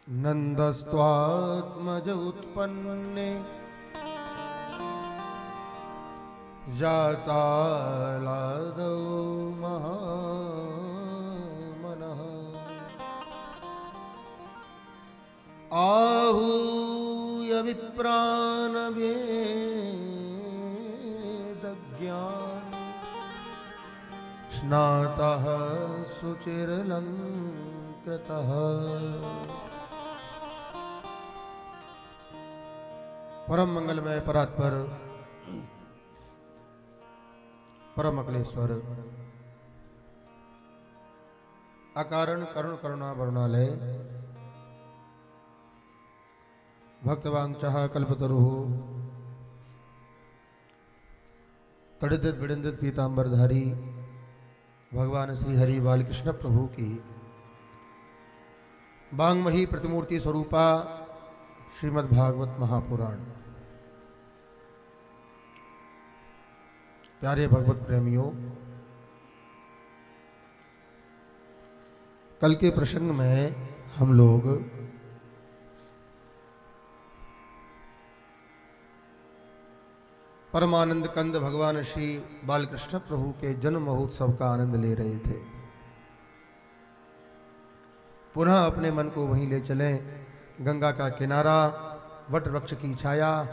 नंदस्त्वात्मज उत्पन्ने जातालादौ महामनः आहूय विप्रान् वेदज्ञान स्नातः शुचिरलंकृतः। परम मंगलमय परात्पर परम अकलेश्वर अकारण करुण करुणा वरुणालय भक्तवांचः कल्पतरुः तड़ित विड़िंदित पीतांबरधारी भगवान श्री हरि बालकृष्ण प्रभु की बांगमही प्रतिमूर्ति स्वरूपा श्रीमद् भागवत महापुराण। प्यारे भगवत प्रेमियों, कल के प्रसंग में हम लोग परमानंद कंद भगवान श्री बालकृष्ण प्रभु के जन्म महोत्सव का आनंद ले रहे थे। पुनः अपने मन को वहीं ले चलें। गंगा का किनारा, वट वृक्ष की छाया।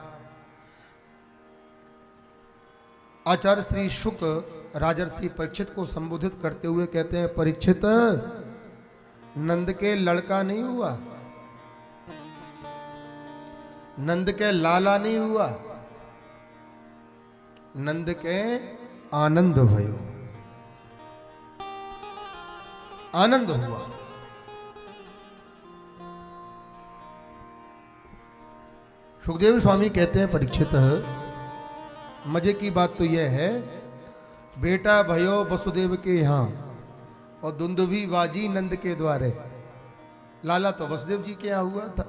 आचार्य श्री शुक राजर्षि परीक्षित को संबोधित करते हुए कहते हैं, परीक्षित, नंद के लड़का नहीं हुआ, नंद के लाला नहीं हुआ, नंद के आनंद भयो, आनंद हुआ। सुखदेव स्वामी कहते हैं, परीक्षित, मजे की बात तो यह है, बेटा भयो वसुदेव के यहाँ और दुंदुभी बाजी नंद के द्वारे। लाला तो वसुदेव जी के यहाँ हुआ था,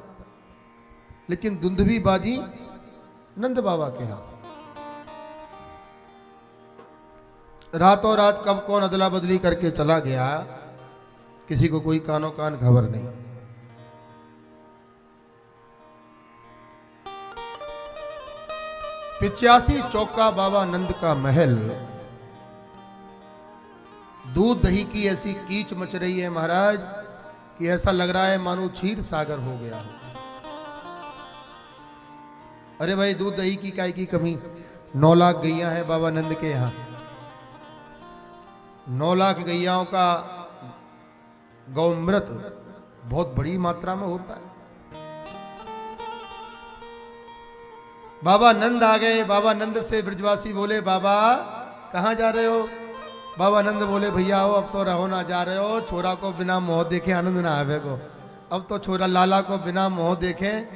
लेकिन दुंदुभी बाजी नंद बाबा के यहाँ। रातों रात कब कौन अदला बदली करके चला गया, किसी को कोई कानो कान खबर नहीं। पिचासी चौका बाबा नंद का महल, दूध दही की ऐसी कीच मच रही है महाराज कि ऐसा लग रहा है मानो क्षीर सागर हो गया हो। अरे भाई, दूध दही की काय की कमी। 9 लाख गैया है बाबा नंद के यहाँ। 9 लाख गैयाओं का गौमृत बहुत बड़ी मात्रा में होता है। बाबा नंद आ गए। बाबा नंद से ब्रजवासी बोले, बाबा कहाँ जा रहे हो? बाबा नंद बोले, भैया हो अब तो रहो ना जा रहे हो, छोरा को बिना मोह देखे आनंद ना आवे को। अब तो छोरा लाला को बिना मोह देखे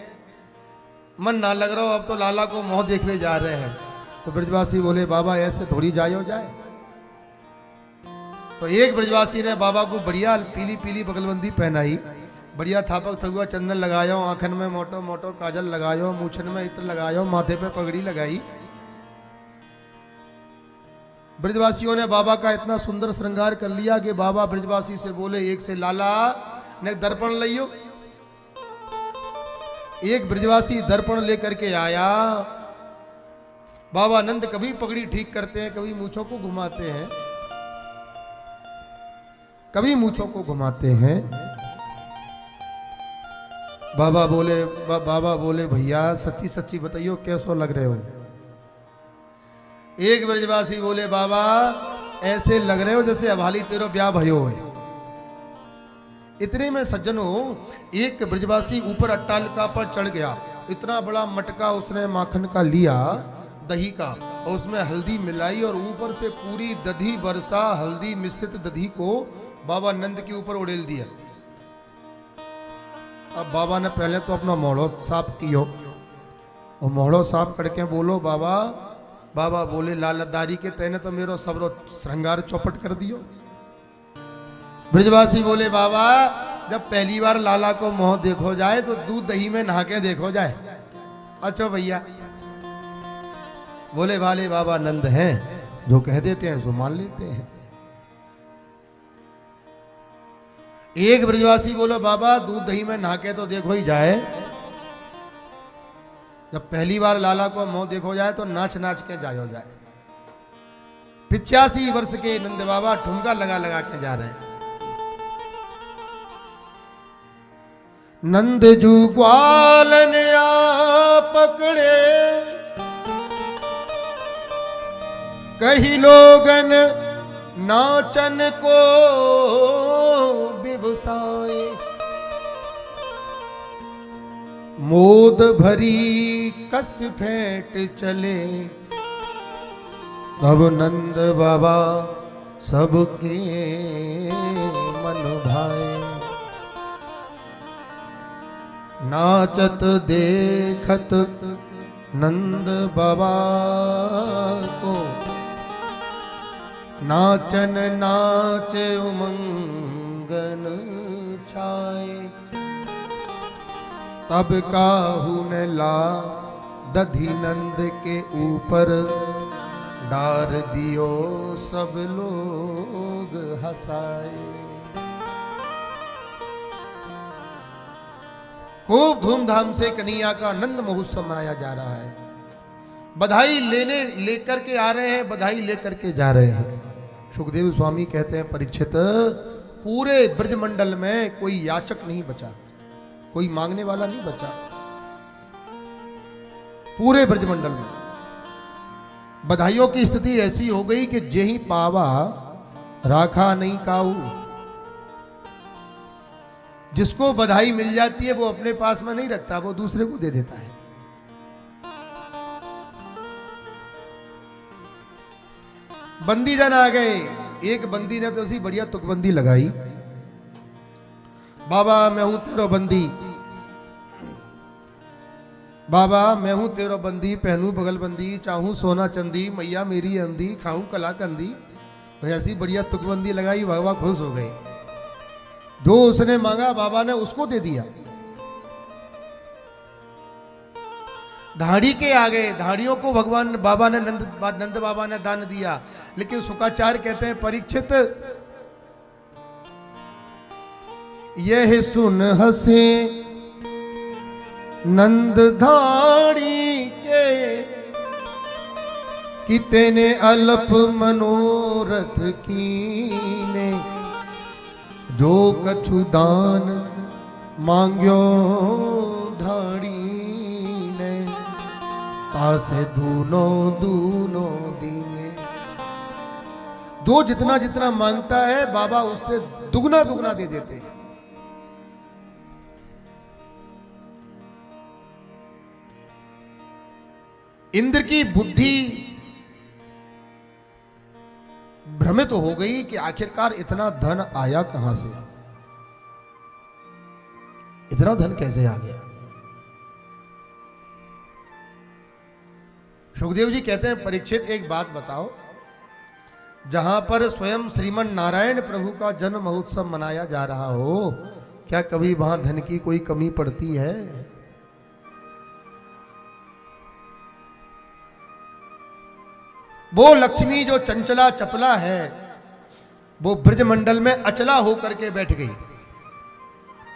मन ना लग रहा हो, अब तो लाला को मोह देखने जा रहे हैं। तो ब्रजवासी बोले, बाबा ऐसे थोड़ी जायो जाए। तो एक ब्रजवासी ने बाबा को बढ़िया पीली पीली बगलबंदी पहनाई, बढ़िया थापक थगुआ चंदन लगायो, आंखन में मोटो मोटो काजल लगायो, मूछन में इत्र लगायो, माथे पे पगड़ी लगाई। ब्रजवासियों ने बाबा का इतना सुंदर श्रृंगार कर लिया कि बाबा ब्रजवासी से बोले, एक से लाला ने दर्पण लियो। एक ब्रजवासी दर्पण लेकर के आया। बाबा नंद कभी पगड़ी ठीक करते हैं, कभी मूछों को घुमाते हैं, कभी मूछों को घुमाते हैं। बाबा बोले भैया सच्ची सच्ची बताइयो कैसो लग रहे हो? एक ब्रजवासी बोले, बाबा ऐसे लग रहे हो जैसे अभाली तेरो ब्याह भयो है। इतने में सज्जनों, एक ब्रजवासी ऊपर अट्टालिका पर चढ़ गया। इतना बड़ा मटका उसने माखन का लिया, दही का, और उसमें हल्दी मिलाई और ऊपर से पूरी दधी बरसा हल्दी मिश्रित दधी को बाबा नंद के ऊपर उड़ेल दिया। अब बाबा ने पहले तो अपना मोहड़ो साफ कियो, और मोहड़ो साफ करके बोलो, बाबा। बाबा बोले, लालदारी के तैने तो मेरो सबरो श्रृंगार चौपट कर दियो। ब्रजवासी बोले, बाबा जब पहली बार लाला को मोह देखो जाए तो दूध दही में नहा के देखो जाए। अच्छा भैया। बोले, वाले बाबा नंद हैं, जो कह देते हैं सो मान लेते हैं। एक ब्रजवासी बोलो बाबा दूध दही में नहा के तो देखो ही जाए। जब पहली बार लाला को मुंह देखो जाए तो नाच नाच के जायो जाए। 85 वर्ष के नंद बाबा ठुमका लगा लगा के जा रहे हैं। नंद जू ग्वालन आ पकड़े, कही लोगन नाचन को बिभुसाए। मोद भरी कस फेंट चले, तब नंद बाबा सबके मन भाए। नाचत देखत नंद बाबा को, नाचन नाच उमंगन छाए। तब काहू ने ला दधि नंद के ऊपर, डार दियो सब लोग हंसाए। खूब धूमधाम से कन्हैया का नंद महोत्सव मनाया जा रहा है। बधाई लेकर के आ रहे हैं, बधाई लेकर के जा रहे हैं। सुखदेव स्वामी कहते हैं परीक्षित, पूरे ब्रजमंडल में कोई याचक नहीं बचा, कोई मांगने वाला नहीं बचा। पूरे ब्रजमंडल में बधाइयों की स्थिति ऐसी हो गई कि जेही पावा राखा नहीं काऊ। जिसको बधाई मिल जाती है वो अपने पास में नहीं रखता, वो दूसरे को दे देता है। बंदी जन आ गए। एक बंदी ने तो ऐसी बढ़िया तुकबंदी लगाई, बाबा मैं हूं तेरो बंदी, बाबा मैं हूं तेरो बंदी, पहनू बगल बंदी, चाहूं सोना चंदी, मैया मेरी अंधी, खाऊं कला कंदी। तो ऐसी बढ़िया तुकबंदी लगाई, बाबा खुश हो गए। जो उसने मांगा बाबा ने उसको दे दिया। धाड़ी के आ गए, धाड़ियों को भगवान बाबा ने नंद बाबा ने दान दिया। लेकिन शुक्राचार्य कहते हैं परीक्षित, यह सुन हंसे नंद धाड़ी के, कि तेने अल्प मनोरथ कीने। जो कछु दान मांग्यो धाड़ी ने, तासे दूनो दूनो दीने। जो जितना जितना मांगता है बाबा उससे दुगना दुगना दे देते हैं। इंद्र की बुद्धि भ्रमित तो हो गई कि आखिरकार इतना धन आया कहां से, इतना धन कैसे आ गया। सुखदेव जी कहते हैं परीक्षित एक बात बताओ, जहां पर स्वयं श्रीमन नारायण प्रभु का जन्म महोत्सव मनाया जा रहा हो, क्या कभी वहां धन की कोई कमी पड़ती है? वो लक्ष्मी जो चंचला चपला है, वो ब्रजमंडल में अचला होकर के बैठ गई।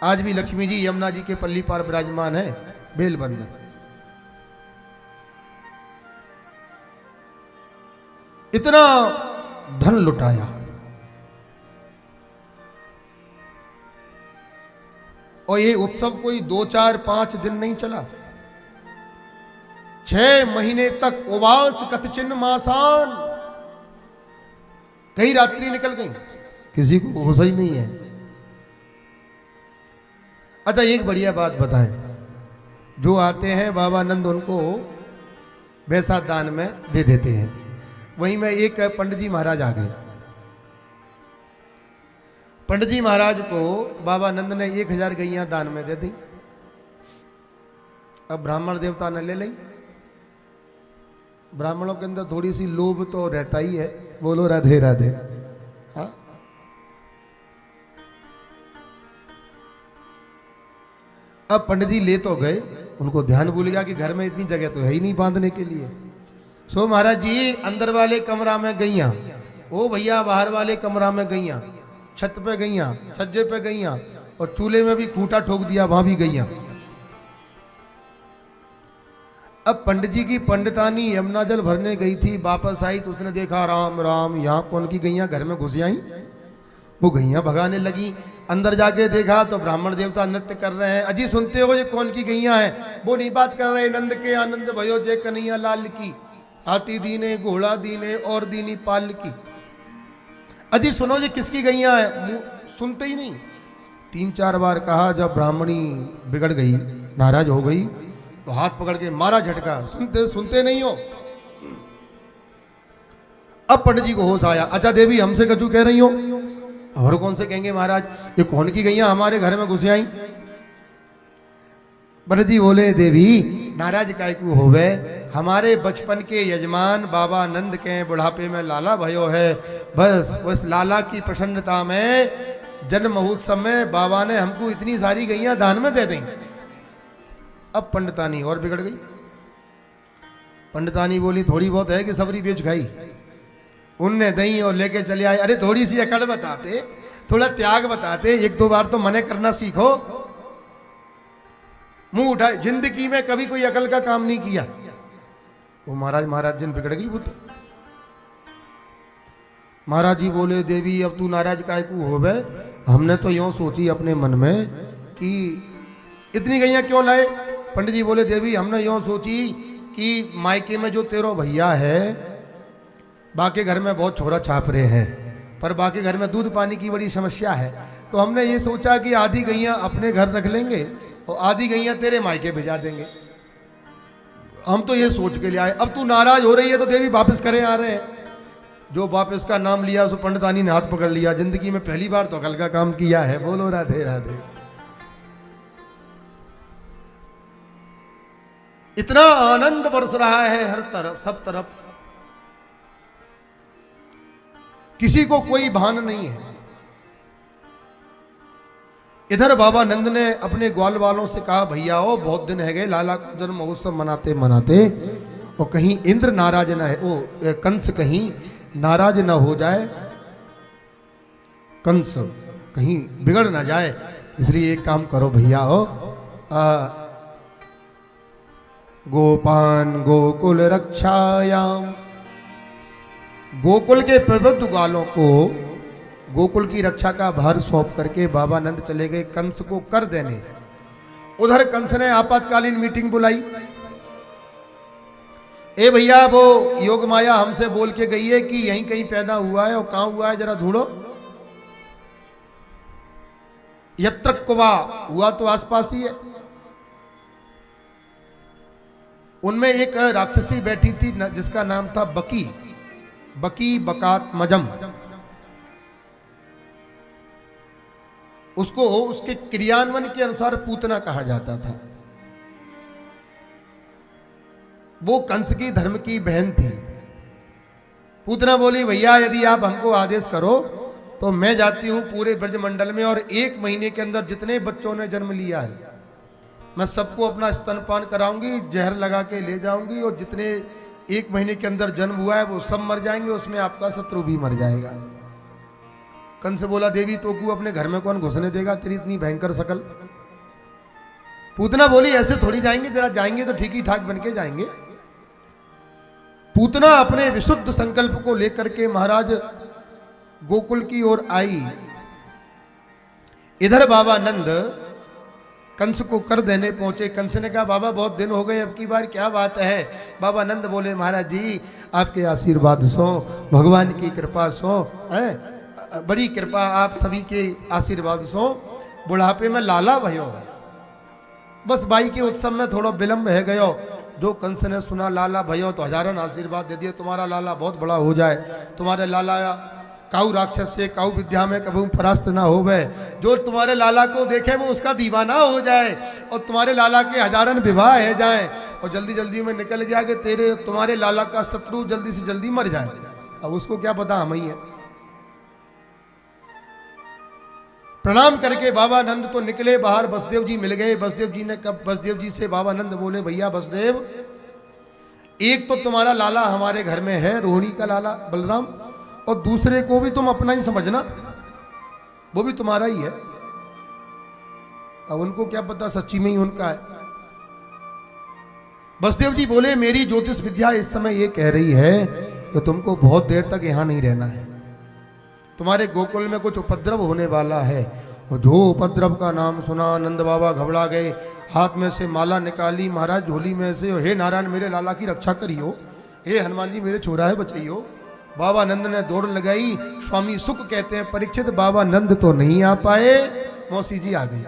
आज भी लक्ष्मी जी यमुना जी के पल्ली पार विराजमान है बेलवन में। इतना धन लुटाया और ये उत्सव कोई 2, 4, 5 दिन नहीं चला। 6 महीने तक उपवास कथचिन मासान। कई रात्रि निकल गई, किसी को होश ही नहीं है। अच्छा एक बढ़िया बात बताएं, जो आते हैं बाबा नंद उनको वैसा दान में दे देते हैं। वहीं में एक पंडित जी महाराज आ गए। पंडित जी महाराज को बाबा नंद ने 1000 गैयां दान में दे दी। अब ब्राह्मण देवता ने ले ली। ब्राह्मणों के अंदर थोड़ी सी लोभ तो रहता ही है, बोलो राधे राधे। हाँ अब पंडित जी ले तो गए, उनको ध्यान भूल गया कि घर में इतनी जगह तो है ही नहीं बांधने के लिए। सो महाराज जी अंदर वाले कमरा में गईयां, ओ भैया बाहर वाले कमरा में गईयां, छत पे गईयां, छज्जे पे गईयां, और चूल्हे में भी खूंटा ठोक दिया, वहां भी गईयां। अब पंडित जी की पंडितानी यमुना जल भरने गई थी, वापस आई तो उसने देखा राम राम, यहाँ कौन की गईयां घर में घुस आई। वो गईयां भगाने लगी। अंदर जाके देखा तो ब्राह्मण देवता नृत्य कर रहे हैं। अजी सुनते हो ये कौन की गईयां हैं? वो नहीं बात कर रहे, नंद के आनंद भयो जय कन्हैया लाल की, हाथी दीने घोड़ा दीने और दीनी पाल की। अजी सुनो ये किसकी गईयां हैं? सुनते ही नहीं। 3-4 बार कहा। जब ब्राह्मणी बिगड़ गई, नाराज हो गई, तो हाथ पकड़ के मारा झटका। सुनते नहीं हो। अब पंडित जी को होश आया। अच्छा देवी हमसे कछु कह रही हो? और कौन से कहेंगे महाराज, ये कौन की गईयां हमारे घर में घुस आई? पंडित जी बोले देवी नाराज काय को होवे, हमारे बचपन के यजमान बाबा नंद के बुढ़ापे में लाला भयो है, बस उस लाला की प्रसन्नता में जन्म महोत्सव में बाबा ने हमको इतनी सारी गईयां दान में दे दी। अब पंडितानी और बिगड़ गई। पंडितानी बोली थोड़ी बहुत है कि सबरी बेच खाई। उनने दही और लेके चले आए। अरे थोड़ी सी अकड़ बताते, थोड़ा त्याग बताते, 1-2 बार तो मने करना सीखो। मुंह उठाए, जिंदगी में कभी कोई अकल का काम नहीं किया। वो महाराज जिन बिगड़ गई वो तो। महाराज जी बोले देवी अब तू नाराज काय को होवे, हमने तो यूं सोची अपने मन में कि इतनी गईयां क्यों लाए। पंडित जी बोले देवी हमने यूं सोची कि मायके में जो तेरो भैया है, बाकी घर में बहुत छोरा छाप रहे हैं, पर बाकी घर में दूध पानी की बड़ी समस्या है, तो हमने ये सोचा कि आधी गईयां अपने घर रख लेंगे और आधी गईयां तेरे मायके भिजा देंगे। हम तो ये सोच के ले आए। अब तू नाराज हो रही है तो देवी वापस करे आ रहे हैं। जो वापस का नाम लिया उसको पंडितानी ने हाथ पकड़ लिया। जिंदगी में पहली बार तो अकल का काम किया है। बोलो राधे राधे। इतना आनंद बरस रहा है हर तरफ, सब तरफ, किसी को कोई भान नहीं है। इधर बाबा नंद ने अपने ग्वाल वालों से कहा भैया ओ बहुत दिन है गए लाला को जन्म महोत्सव मनाते मनाते, और कहीं इंद्र नाराज ना है, वो कंस कहीं नाराज ना हो जाए, कंस कहीं बिगड़ ना जाए, इसलिए एक काम करो भैया ओ, गोपान गोकुल रक्षायाम, गोकुल के प्रबुद्ध ग्वालों को गोकुल की रक्षा का भार सौंप करके बाबा नंद चले गए कंस को कर देने। उधर कंस ने आपातकालीन मीटिंग बुलाई। ए भैया वो योग माया हमसे बोल के गई है कि यहीं कहीं पैदा हुआ है, और कहां हुआ है जरा ढूंढो। यत्र कुवा हुआ तो आसपास ही है। उनमें एक राक्षसी बैठी थी जिसका नाम था बकी, बकी बकात मजम। उसको उसके क्रियान्वयन के अनुसार पूतना कहा जाता था। वो कंस की धर्म की बहन थी। पूतना बोली भैया यदि आप हमको आदेश करो तो मैं जाती हूं पूरे ब्रजमंडल में, और 1 महीने के अंदर जितने बच्चों ने जन्म लिया है मैं सबको अपना स्तनपान कराऊंगी, जहर लगा के ले जाऊंगी, और जितने 1 महीने के अंदर जन्म हुआ है वो सब मर जाएंगे, उसमें आपका शत्रु भी मर जाएगा। कंस बोला देवी तो को अपने घर में कौन घुसने देगा, तेरी इतनी भयंकर शकल। पूतना बोली ऐसे थोड़ी जाएंगे, जरा जाएंगे तो ठीक ही ठाक बन के जाएंगे। पूतना अपने विशुद्ध संकल्प को लेकर के महाराज गोकुल की ओर आई। इधर बाबा नंद कंस को कर देने पहुंचे। कंस ने कहा बाबा बहुत दिन हो गए, अब की बार क्या बात है? बाबा नंद बोले महाराज जी आपके आशीर्वाद सो, भगवान की कृपा सो, है बड़ी कृपा आप सभी के आशीर्वाद सो, बुढ़ापे में लाला भयो है, बस बाई के उत्सव में थोड़ा विलंब है गयो। जो कंस ने सुना लाला भयो तो हजारन आशीर्वाद दे दिए, तुम्हारा लाला बहुत बड़ा हो जाए, तुम्हारे लाला काऊ राक्षस से काऊ विद्या में कभी परास्त ना हो गए, जो तुम्हारे लाला को देखे वो उसका दीवाना हो जाए, और तुम्हारे लाला के हजारन विवाह है जाए, और जल्दी जल्दी में निकल गया कि तुम्हारे लाला का शत्रु जल्दी से जल्दी मर जाए। अब उसको क्या पता हम ही है। प्रणाम करके बाबा नंद तो निकले बाहर। बसदेव जी मिल गए। बसदेव जी ने कब बसदेव जी से बाबा नंद बोले भैया बसदेव, एक तो तुम्हारा लाला हमारे घर में है, रोहिणी का लाला बलराम, और दूसरे को भी तुम अपना ही समझना। वो भी तुम्हारा ही है। अब उनको क्या पता सच्ची में ही उनका है। वसुदेव जी बोले मेरी ज्योतिष विद्या इस समय ये कह रही है कि तुमको बहुत देर तक यहां नहीं रहना है, तुम्हारे गोकुल में कुछ उपद्रव होने वाला है। और जो उपद्रव का नाम सुना नंद बाबा घबरा गए, हाथ में से माला निकाली, महाराज झोली में से, हे नारायण मेरे लाला की रक्षा करियो, हे हनुमान जी मेरे छोरा है बचाइयो। बाबा नंद ने दौड़ लगाई। स्वामी सुख कहते हैं परीक्षित बाबा नंद तो नहीं आ पाए, मौसी जी आ गई।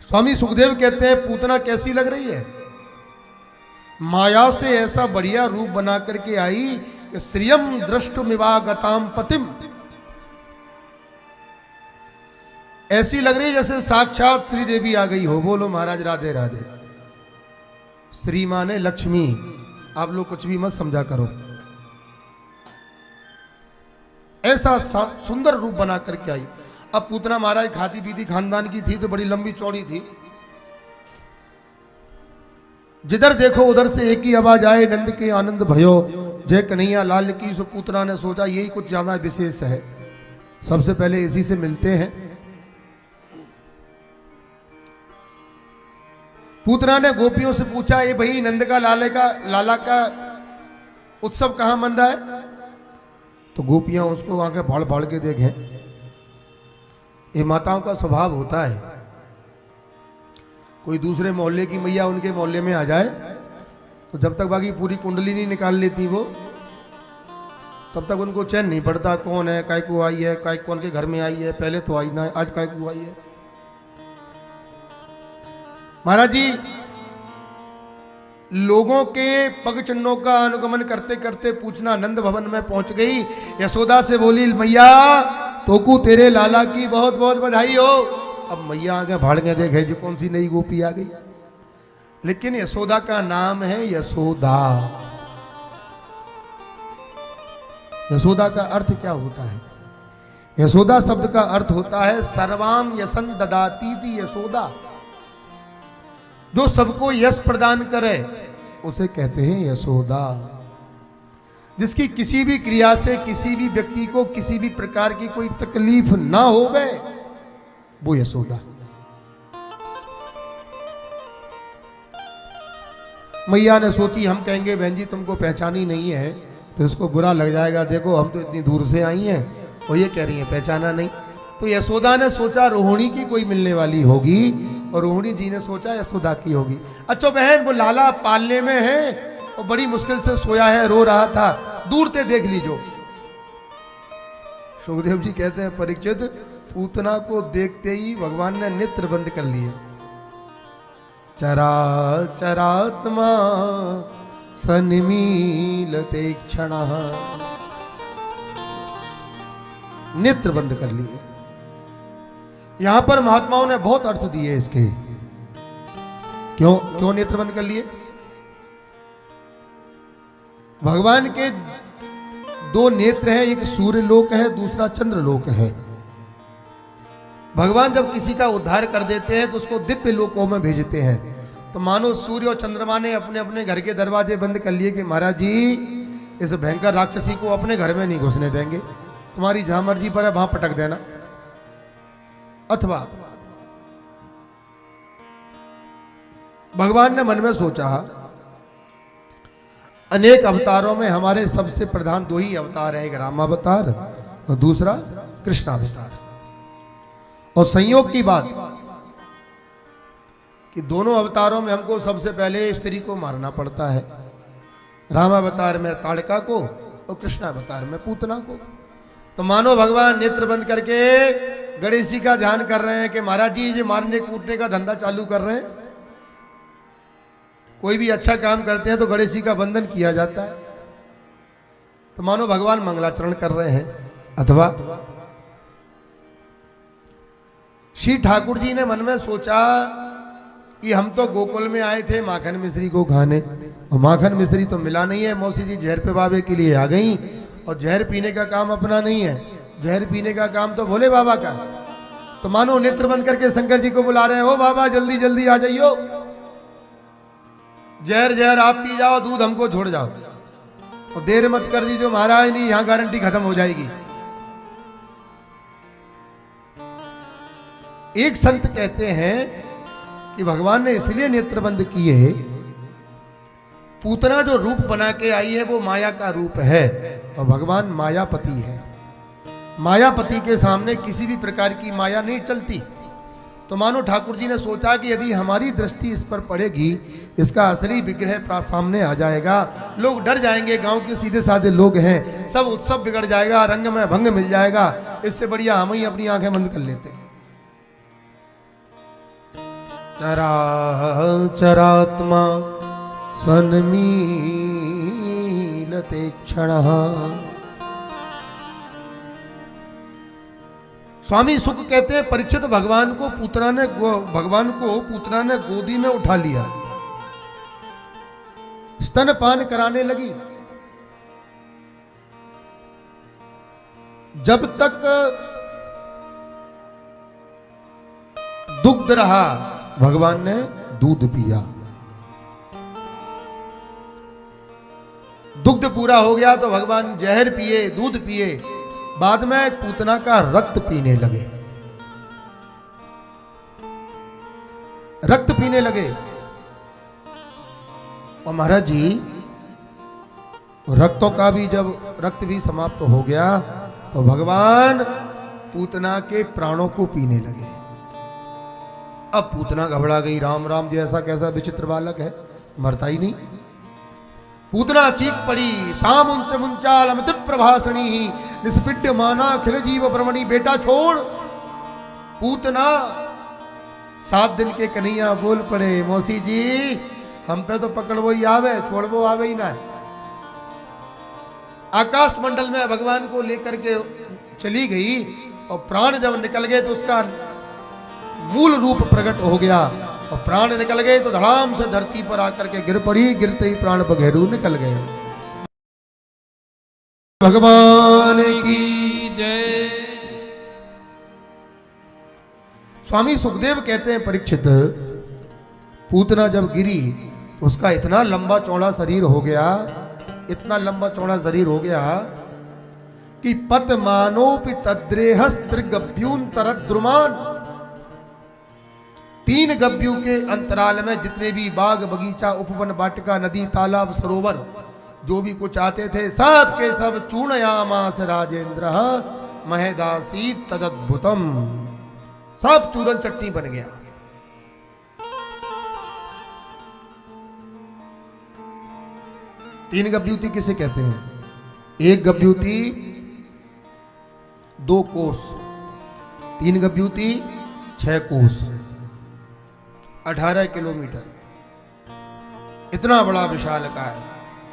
स्वामी सुखदेव कहते हैं पूतना कैसी लग रही है, माया से ऐसा बढ़िया रूप बना करके आई कि श्रियम दृष्टुमिवागताम पतिम, ऐसी लग रही जैसे साक्षात श्री देवी आ गई हो। बोलो महाराज राधे राधे। श्री माने लक्ष्मी, आप लोग कुछ भी मत समझा करो। ऐसा सुंदर रूप बना करके आई। अब पूतना महाराज खाती पीती खानदान की थी तो बड़ी लंबी चौड़ी थी, जिधर देखो उधर से एक ही आवाज आए, नंद के आनंद भयो जय कन्हैया लाल की। सो पूतना ने सोचा यही कुछ ज्यादा विशेष है, सबसे पहले इसी से मिलते हैं। पूतना ने गोपियों से पूछा ये भाई नंद का लाला का उत्सव कहां मन रहा है। तो गोपियां उसको आंखें फाड़ फाड़ के देखें। ये माताओं का स्वभाव होता है, कोई दूसरे मोहल्ले की मैया उनके मोहल्ले में आ जाए तो जब तक बाकी पूरी कुंडली नहीं निकाल लेती वो, तब तक उनको चैन नहीं पड़ता। कौन है, काय को आई है, काय कौन के घर में आई है, पहले तो आई ना, आज काय को आई है। महाराज जी लोगों के पग चिन्हों का अनुगमन करते करते पूछना नंद भवन में पहुंच गई। यशोदा से बोली मैया तोकू तेरे लाला की बहुत बहुत बधाई हो। अब मैया आगे भाड़ के देखे जो कौन सी नई गोपी आ गई, लेकिन यशोदा का नाम है यशोदा। यशोदा का अर्थ क्या होता है? यशोदा शब्द का अर्थ होता है सर्वाम यसन ददाती थी यशोदा, जो सबको यश प्रदान करे उसे कहते हैं यशोदा। जिसकी किसी भी क्रिया से किसी भी व्यक्ति को किसी भी प्रकार की कोई तकलीफ ना होवे वो यशोदा। मैया ने सोची हम कहेंगे बहन जी तुमको पहचानी नहीं है तो इसको बुरा लग जाएगा, देखो हम तो इतनी दूर से आई हैं और ये कह रही है पहचाना नहीं। तो यशोदा ने सोचा रोहिणी की कोई मिलने वाली होगी और रोहिणी जी ने सोचा यशोदा की होगी। अच्छा बहन वो लाला पालने में है और बड़ी मुश्किल से सोया है, रो रहा था, दूर से देख लीजो। सुखदेव जी कहते हैं परीक्षित पूतना को देखते ही भगवान ने नेत्र बंद कर लिए। चरा चरात्मा सनिमीलते क्षण, नेत्र बंद कर लिए। यहां पर महात्माओं ने बहुत अर्थ दिए इसके। क्यों नेत्र बंद कर लिए? भगवान के दो नेत्र हैं, एक सूर्य लोक है दूसरा चंद्र लोक है। भगवान जब किसी का उद्धार कर देते हैं तो उसको दिव्य लोकों में भेजते हैं। तो मानो सूर्य और चंद्रमा ने अपने अपने घर के दरवाजे बंद कर लिए कि महाराज जी इस भयंकर राक्षसी को अपने घर में नहीं घुसने देंगे, तुम्हारी जहां मर्जी पर है वहां पटक देना। अथवा भगवान ने मन में सोचा अनेक अवतारों में हमारे सबसे प्रधान दो ही अवतार है, एक राम अवतार और दूसरा कृष्ण अवतार। और संयोग की बात कि दोनों अवतारों में हमको सबसे पहले स्त्री को मारना पड़ता है। राम अवतार में ताड़का को और कृष्ण अवतार में पूतना को। तो मानो भगवान नेत्र बंद करके गणेश जी का ध्यान कर रहे हैं कि महाराज जी ये मारने कूटने का धंधा चालू कर रहे हैं। कोई भी अच्छा काम करते हैं तो गणेश जी का वंदन किया जाता है, तो मानो भगवान मंगलाचरण कर रहे हैं। अथवा श्री ठाकुर जी ने मन में सोचा कि हम तो गोकुल में आए थे माखन मिश्री को खाने और माखन मिश्री तो मिला नहीं है। मौसी जी जहर पे बाबे के लिए आ गई और जहर पीने का काम अपना नहीं है, जहर पीने का काम तो भोले बाबा का है। तो मानो नेत्र बंद करके शंकर जी को बुला रहे हैं, ओ बाबा जल्दी जल्दी आ जाइयो, जहर जहर आप पी जाओ, दूध हमको छोड़ जाओ और देर मत कर दीजिए महाराज, नहीं यहां गारंटी खत्म हो जाएगी। एक संत कहते हैं कि भगवान ने इसलिए नेत्र बंद किए, पूतना जो रूप बना के आई है वो माया का रूप है और भगवान मायापति है। मायापति के सामने किसी भी प्रकार की माया नहीं चलती। तो मानो ठाकुर जी ने सोचा कि यदि हमारी दृष्टि इस पर पड़ेगी, इसका असली विग्रह सामने आ जाएगा, लोग डर जाएंगे, गांव के सीधे साधे लोग हैं, सब उत्सव बिगड़ जाएगा, रंग में भंग मिल जाएगा, इससे बढ़िया हम ही अपनी आंखें बंद कर लेते हैं। चरात्मा सन्मीलते क्षणः। स्वामी सुख कहते हैं परीक्षित भगवान को पूतना ने गोदी में उठा लिया, स्तनपान कराने लगी। जब तक दुग्ध रहा भगवान ने दूध पिया, दुग्ध पूरा हो गया तो भगवान जहर पिए, दूध पिए, बाद में पूतना का रक्त पीने लगे, रक्त पीने लगे। और महाराज जी रक्तों का भी जब रक्त भी समाप्त हो गया तो भगवान पूतना के प्राणों को पीने लगे। अब पूतना घबरा गई, राम राम जी ऐसा कैसा विचित्र बालक है, मरता ही नहीं। पूतना चीख पड़ी, साम उंच मुंचाल अमित प्रभासणी निष्पिड्य माना खिल जीव ब्रह्मणी। बेटा छोड़। पूतना 7 दिन के कन्हैया बोल पड़े, मौसी जी हम पे तो पकड़वो ही आवे, छोड़वो आवे ही ना। आकाश मंडल में भगवान को लेकर के चली गई और प्राण जब निकल गए तो उसका मूल रूप प्रकट हो गया और प्राण निकल गए तो धड़ाम से धरती पर आकर के गिर पड़ी, गिरते ही प्राण बघेरू निकल गए। भगवान की जय। स्वामी सुखदेव कहते हैं परीक्षित, पूतना जब गिरी तो उसका इतना लंबा चौड़ा शरीर हो गया, इतना लंबा चौड़ा शरीर हो गया कि पतमानोपि तद्रेहस त्रिगभ्यून तरद्रुमान। 3 गभ्यू के अंतराल में जितने भी बाग बगीचा उपवन वाटिका नदी तालाब सरोवर जो भी कुछ आते थे सब के सब चूर्णयामास राजेंद्र महेदासी तदद्भुतम। सब चूरन चटनी बन गया। तीन गभ्यूति किसे कहते हैं? एक गभ्यूति 2 कोस, 3 गभ्यूति 6 कोस, 18 किलोमीटर, इतना बड़ा विशाल का है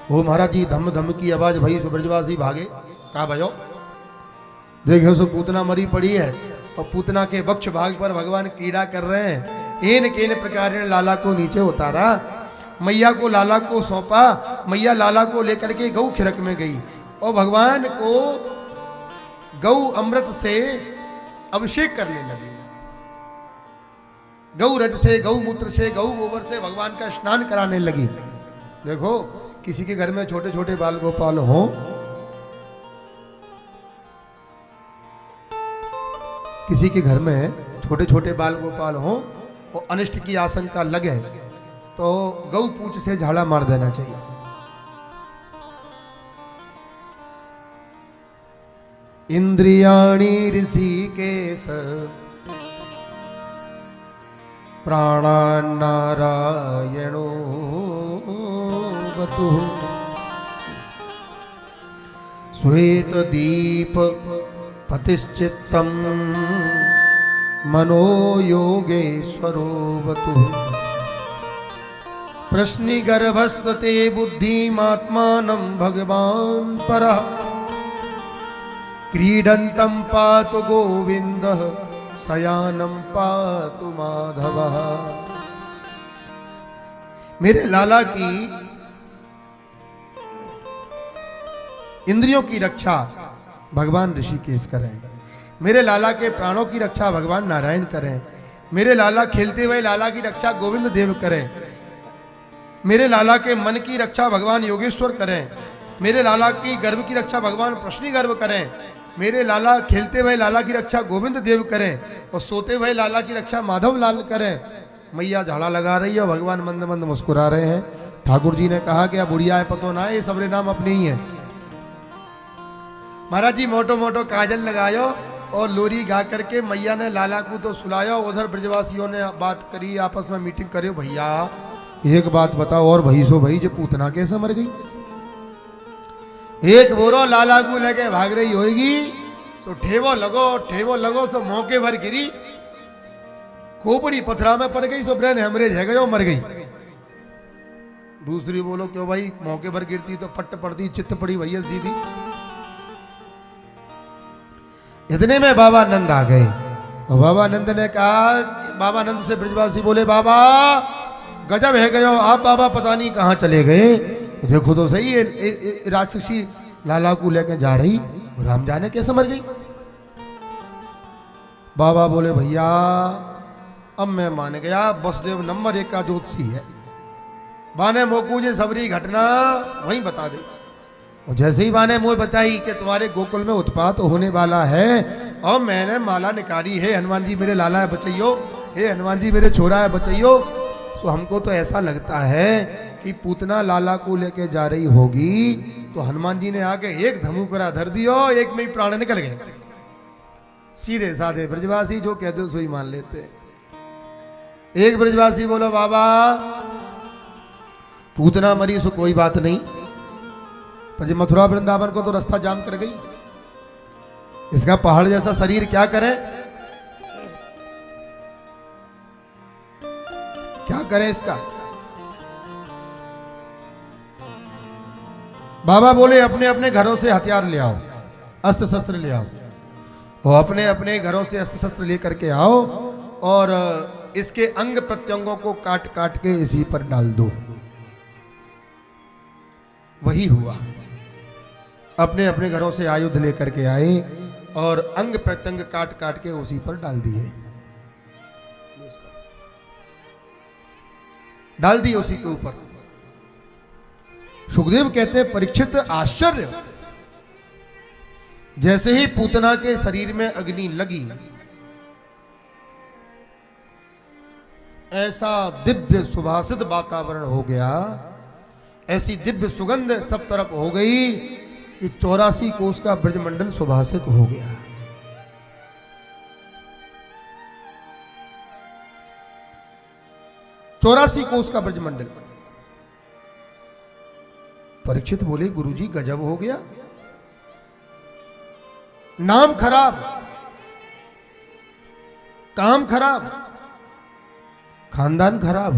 वो। महाराज जी धम धम की आवाज भई, ब्रजवासी भागे, कहा बजाओ। देखो सो पूतना मरी पड़ी है और पूतना के वक्ष भाग पर भगवान कीड़ा कर रहे हैं। एन केन प्रकार ने लाला को नीचे उतारा, मैया को लाला को सौंपा, मैया लाला को लेकर के गौ खिरक में गई और भगवान को गौ अमृत से अभिषेक करने लगी। गौ रज से, गौ मूत्र से, गौ गोबर से भगवान का स्नान कराने लगी। देखो किसी के घर में छोटे छोटे बाल गोपाल हो, किसी के घर में छोटे छोटे बाल गोपाल हो और अनिष्ट की आशंका लगे तो गौ पूंछ से झाड़ा मार देना चाहिए। इंद्रियाणि ऋषिकेश प्राणान्नारायणो वतु श्वेत दीप पतिश्चित्तम मनो योगेश्वरो वतु प्रश्नि गर्भस्तते बुद्धिमात्मानं भगवान परः क्रीडन्तं पातु गोविन्दः शयानं पातु माधवः। मेरे लाला की इंद्रियों की रक्षा भगवान ऋषिकेश करें, मेरे लाला के प्राणों की रक्षा भगवान नारायण करें, मेरे लाला खेलते हुए लाला की रक्षा गोविंद देव करें, मेरे लाला के मन की रक्षा भगवान योगेश्वर करें, मेरे लाला की गर्भ की रक्षा भगवान प्रश्नि गर्भ करें, मेरे लाला खेलते हुए लाला की रक्षा गोविंद देव करें और सोते हुए लाला की रक्षा माधव लाल करें। मैया झाड़ा लगा रही है, भगवान मंद मंद मुस्कुरा रहे हैं। ठाकुर जी ने कहा कि अब बुढ़िया है पतो ना, ये सबरे नाम अपने ही है। महाराज जी मोटो मोटो काजल लगायो और लोरी गा करके मैया ने लाला को तो सुलाया। उधर ब्रजवासियों ने बात करी, आपस में मीटिंग करे, भैया एक बात बताओ और भई सो भई, जो पूतना कैसे मर गई? एक बोरो लाला को लेके भाग रही होगी, सो ठेवो लगो सो मौके भर गिरी, खोपड़ी पथरा में पड़ गई, सो ब्रेन हेमरेज है गयो, मर गई। दूसरी बोलो क्यों भाई, मौके भर गिरती तो पट्ट पड़ती, चित्त पड़ी भैया सीधी। इतने में बाबा नंद आ गए और बाबा नंद ने कहा, बाबा नंद से ब्रजवासी बोले, बाबा गजब है गयो, आप बाबा पता नहीं कहां चले गए, देखो तो सही है राक्षसी लाला को लेकर जा रही, राम जाने कैसे मर गई। बाबा बोले, भैया अब मैं मान गया, वसुदेव नंबर 1 का ज्योतिषी है, बाने मोकू जी सबरी घटना वहीं बता दे। और जैसे ही बाने मुझे बताई कि तुम्हारे गोकुल में उत्पात होने वाला है और मैंने माला निकाली है, हनुमान जी मेरे लाला है बचैयो, हे हनुमान जी मेरे छोरा है बचैयो, तो हमको तो ऐसा लगता है कि पूतना लाला को लेके जा रही होगी। तो हनुमान जी ने आके एक धमुकरा धर दियो, एक में ही प्राण निकल गए। सीधे साधे ब्रजवासी जो कहते सो ही मान लेते। एक ब्रजवासी बोलो, बाबा पूतना मरी सो कोई बात नहीं, पर मथुरा वृंदावन को तो रास्ता जाम कर गई, इसका पहाड़ जैसा शरीर क्या करे, क्या करें इसका। बाबा बोले, अपने अपने घरों से हथियार ले आओ, अस्त्र शस्त्र ले आओ, और अपने अपने घरों से अस्त्र शस्त्र लेकर के आओ और इसके अंग प्रत्यंगों को काट काट के इसी पर डाल दो। वही हुआ, अपने अपने घरों से आयुध लेकर के आए और अंग प्रत्यंग काट काट के उसी पर डाल दिए, डाल दिए उसी के ऊपर। सुखदेव कहते हैं, परीक्षित आश्चर्य, जैसे ही पूतना के शरीर में अग्नि लगी, ऐसा दिव्य सुभाषित वातावरण हो गया, ऐसी दिव्य सुगंध सब तरफ हो गई कि 84 कोस का ब्रजमंडल सुभाषित हो गया। चौरासी कोस का ब्रजमंडल। परीक्षित बोले, गुरुजी गजब हो गया, नाम खराब, काम खराब, खानदान खराब,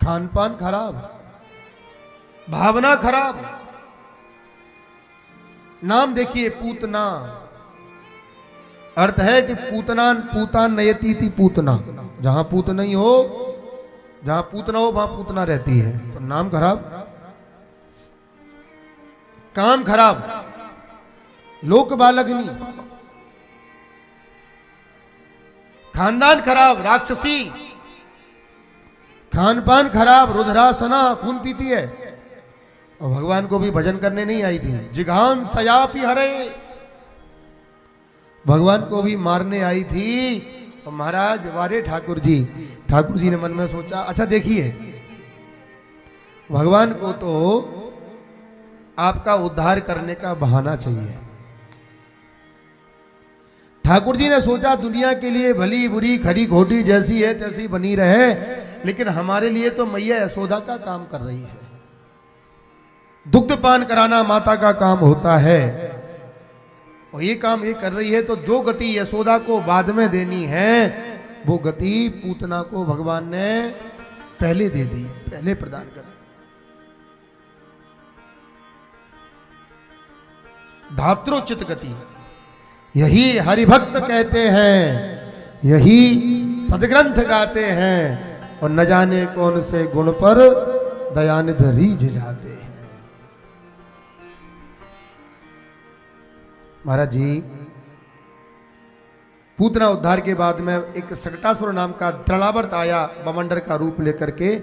खान पान खराब, भावना खराब। नाम देखिए, पूतना, अर्थ है कि पूतना पूतान नयती थी, पूतना, जहां पूत नहीं हो, जहां पूतना हो वहां पूतना रहती है। तो नाम खराब, काम खराब, लोक बालग्नि, खानदान खराब, राक्षसी, खान पान खराब, रुद्रासना, खून पीती है, और भगवान को भी भजन करने नहीं आई थी। जिघान सयापी हरे, भगवान को भी मारने आई थी। और महाराज वारे ठाकुर जी ने मन में सोचा, अच्छा देखिए, भगवान को तो आपका उद्धार करने का बहाना चाहिए। ठाकुर जी ने सोचा, दुनिया के लिए भली बुरी खरी खोटी जैसी है तैसी बनी रहे, लेकिन हमारे लिए तो मैया यशोदा का काम कर रही है। दुग्ध पान कराना माता का काम होता है, और ये काम ये कर रही है, तो जो गति यशोदा को बाद में देनी है, वो गति पूतना को भगवान ने पहले दे दी, पहले प्रदान कर। धात्रोचित गति, यही हरिभक्त कहते हैं, यही सदग्रंथ गाते हैं, और न जाने कौन से गुण पर दयानिध रीझ जाते हैं। महाराज जी, पूतना उद्धार के बाद में एक सकटासुर नाम का द्रलावर्त आया, बमंडर का रूप लेकर के,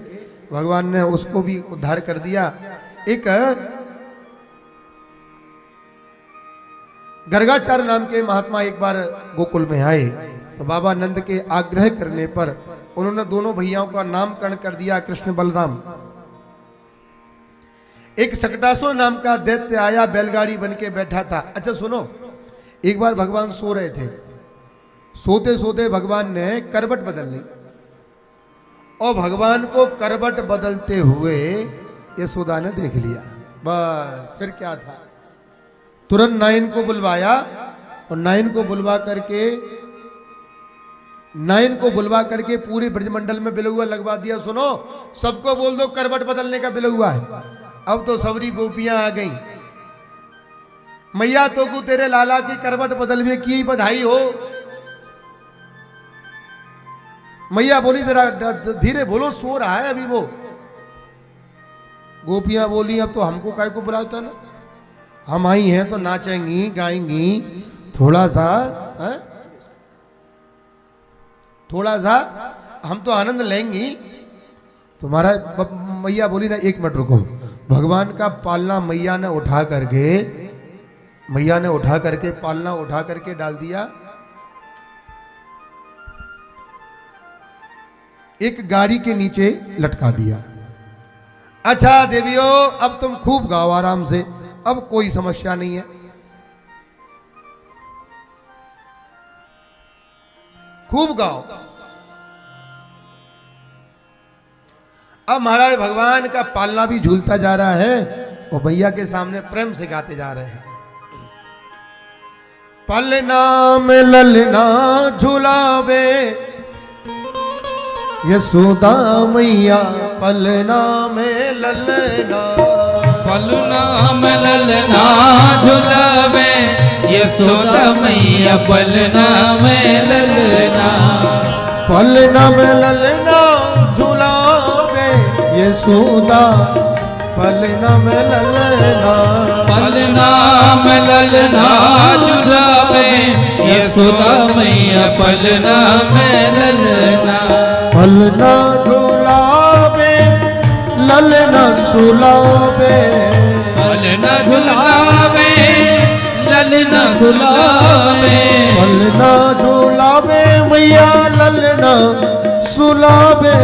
भगवान ने उसको भी उद्धार कर दिया। एक गर्गाचार्य नाम के महात्मा एक बार गोकुल में आए तो बाबा नंद के आग्रह करने पर उन्होंने दोनों भैयाओं का नामकरण कर दिया कृष्ण बलराम। एक सकटासुर नाम का दैत्य आया, बैलगाड़ी बन के बैठा था। अच्छा सुनो, एक बार भगवान सो रहे थे, सोते सोते भगवान ने करवट बदल ली और भगवान को करवट बदलते हुए यशोदा ने देख लिया। बस फिर क्या था, तुरंत नाइन को बुलवाया और नाइन को बुलवा करके पूरे ब्रजमंडल में बिलुआ लगवा दिया। सुनो, सबको बोल दो करवट बदलने का बिलुआ है। अब तो सबरी गोपियां आ गई, मैया तो को तेरे लाला की करवट बदलवे की बधाई हो। मैया बोली जरा धीरे बोलो, सो रहा है अभी वो। गोपियां बोली अब तो हमको काय को बुलाता ना, हम आई हैं तो नाचेंगी गाएंगी, थोड़ा सा हम तो आनंद लेंगी। तुम्हारा मैया बोली ना, एक मिनट रुको, भगवान का पालना मैया ने उठा करके पालना उठा करके डाल दिया एक गाड़ी के नीचे लटका दिया। अच्छा देवियों, अब तुम खूब गाओ आराम से, अब कोई समस्या नहीं है, खूब गाओ। अब महाराज भगवान का पालना भी झूलता जा रहा है और भैया के सामने प्रेम से गाते जा रहे हैं। पलना में ललना झुलावे यशोदा मैया, पलना में ललना, पलना में ललना झुलावे यशोदा मैया, पलना में ललना, पलना में ललना झुलावे यशोदा, पलना में ललना, पलना में ललना झुलावे यशोदा मैया, पलना में ललना, पलना झुलावे ललना सुलावे, पलना झुलावे ललना सुलावे, पलना झुलावे मैया ललना सुलावे,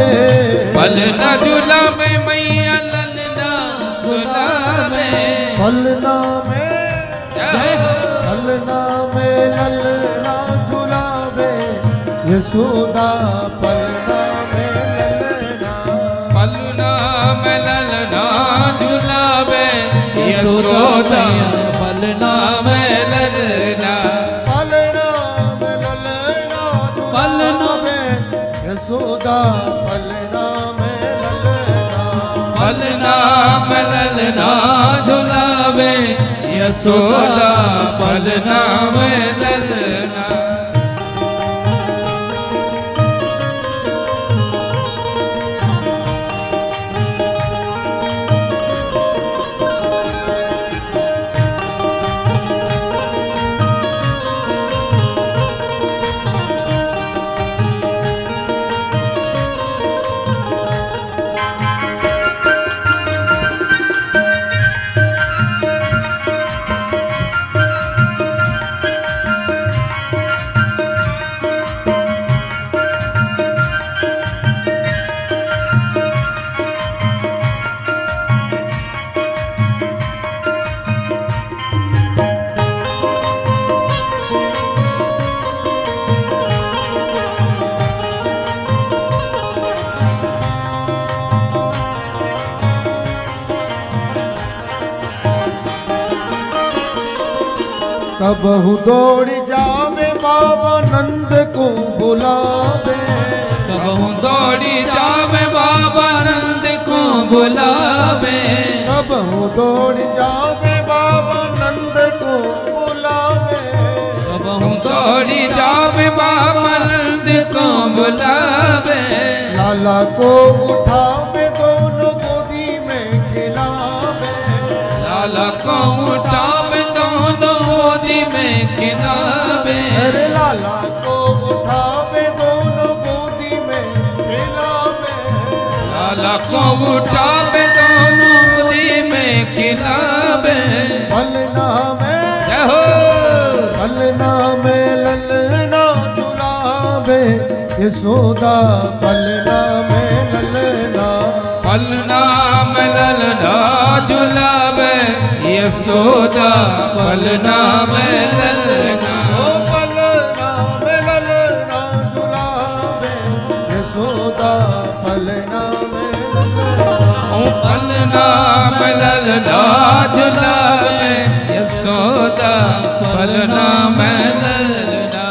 पलना झुलावे मैया ललना सुलावे, पलना में ललना झुलावे यशोदा, पलना में ललना, पलना में ललना झुलावे यशोदा, पलना में ललना, पलना में ललना झुलावे यशोदा, पलना में ललना, पलना में ललना झुलावे यशोदा, पलना में ललना। कबहु दौड़ जावे बाबा नंद को बुलावे, कबहु दौड़ी जावे बाबा नंद को बुलावे, कबहु दौड़ जावे बाबा नंद को बुलावे, कबहु दौड़ी जावे बाबा नंद को बुलावे, लाला को उठावे दोनों गोदी में खिलावे, लाला को उठावे दोनों गोदी में खिलावे, अरे लाला को उठावे दोनों गोदी में खिलावे, लाला को उठावे दोनों गोदी में खिलावे, पलना में जय हो पलना में ललना झुलावे यशोदा पलना में ललना पलना में ललना झुलावे यशोदा पलना में ललना ओ पलना में ललना झुलावे यशोदा पलना में ललना ओ पलना में ललना झुलावे यशोदा पलना में ललना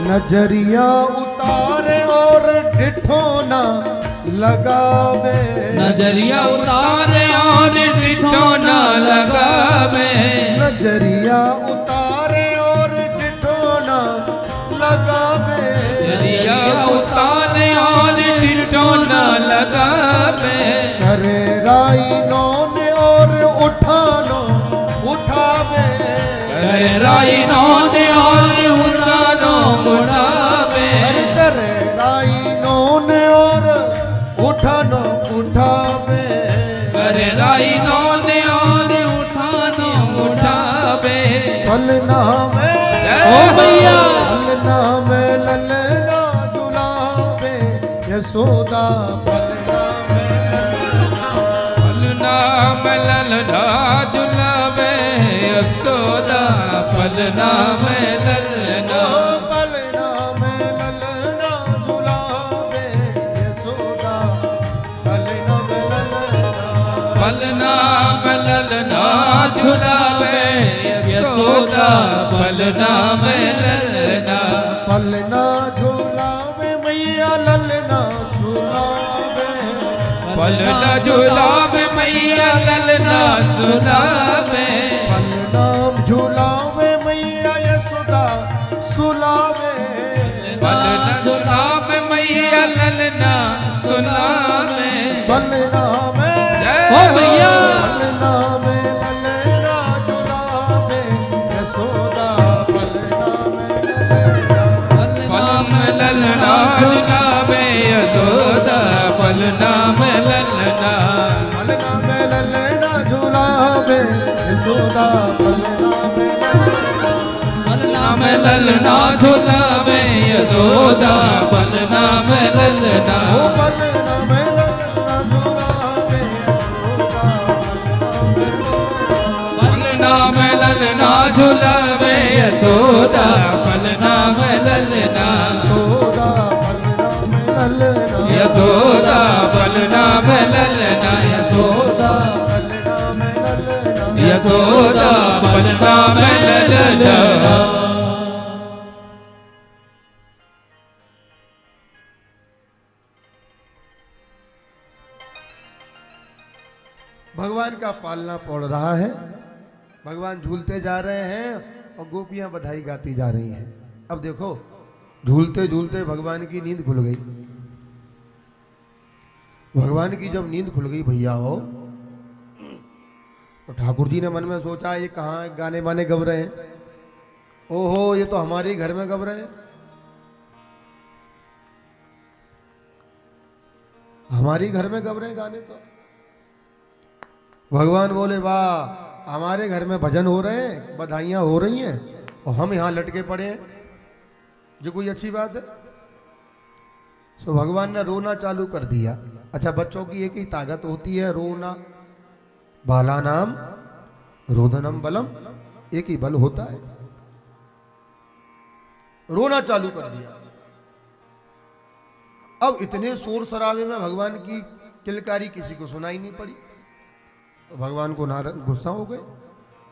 नजरिया उतारे और डिठोना लगावे नजरिया उतारे और डिठोना लगावे नजरिया उतारे और डिठोना लगावे नजरिया उतारे और डिठोना लगावे करे राई नौने और उठानो उठावे करे राई नौने और उठानो उठावे अरे करे राई नौने और उठानो उठावे करे राई नौने और उठानो उठावे पलना में ओ भैया पलना में ललना झुलावे यशोदा पलना में पलना में ललना झुलावे यशोदा पलना में ललना पलना में ललना झुलावे यशोदा पलना में ललना पलना में ललना झुलावे यशोदा पलना में ललना पलना झुलावे मैया ललना सुनावे पलना झुलावे मैया ललना झुलावे पलना झुलावे मैया यशोदा सुलावे पलना झुलावे मैया ललना सुलावे पलना में ओ भैया पलना में ललना झुलावे यशोदा पलना में ललना पलम ललना झुलावे यशोदा पलना में ललना पलना में ललना झुलावे यशोदा पलना में पलना में ललना झुलावे यशोदा पलना में ललना ओ पलना में ललना झुलावे यशोदा पलना में पलना में ललना झुलावे यशोदा पलना में ललना यशोदा पलना में ललना यशोदा पलना में ललना भगवान का पालना पड़ रहा है। भगवान झूलते जा रहे हैं और गोपियां बधाई गाती जा रही हैं। अब देखो झूलते झूलते भगवान की नींद खुल गई। भगवान की जब नींद खुल गई भैया हो तो ठाकुर जी ने मन में सोचा ये कहाँ गाने बाने गब रहे हैं। ओहो ये तो हमारे ही घर में गब रहे हैं। हमारी घर में गब रहे हैं गाने। तो भगवान बोले वाह हमारे घर में भजन हो रहे हैं, बधाइयां हो रही हैं और हम यहाँ लटके पड़े हैं, जो कोई अच्छी बात है। सो भगवान ने रोना चालू कर दिया। अच्छा बच्चों की एक ही ताकत होती है रोना, बाला नाम रोदनम बलम, एक ही बल होता है। रोना चालू कर दिया। अब इतने शोर शराबे में भगवान की किलकारी किसी को सुनाई नहीं पड़ी। तो भगवान को नारायण गुस्सा हो गए।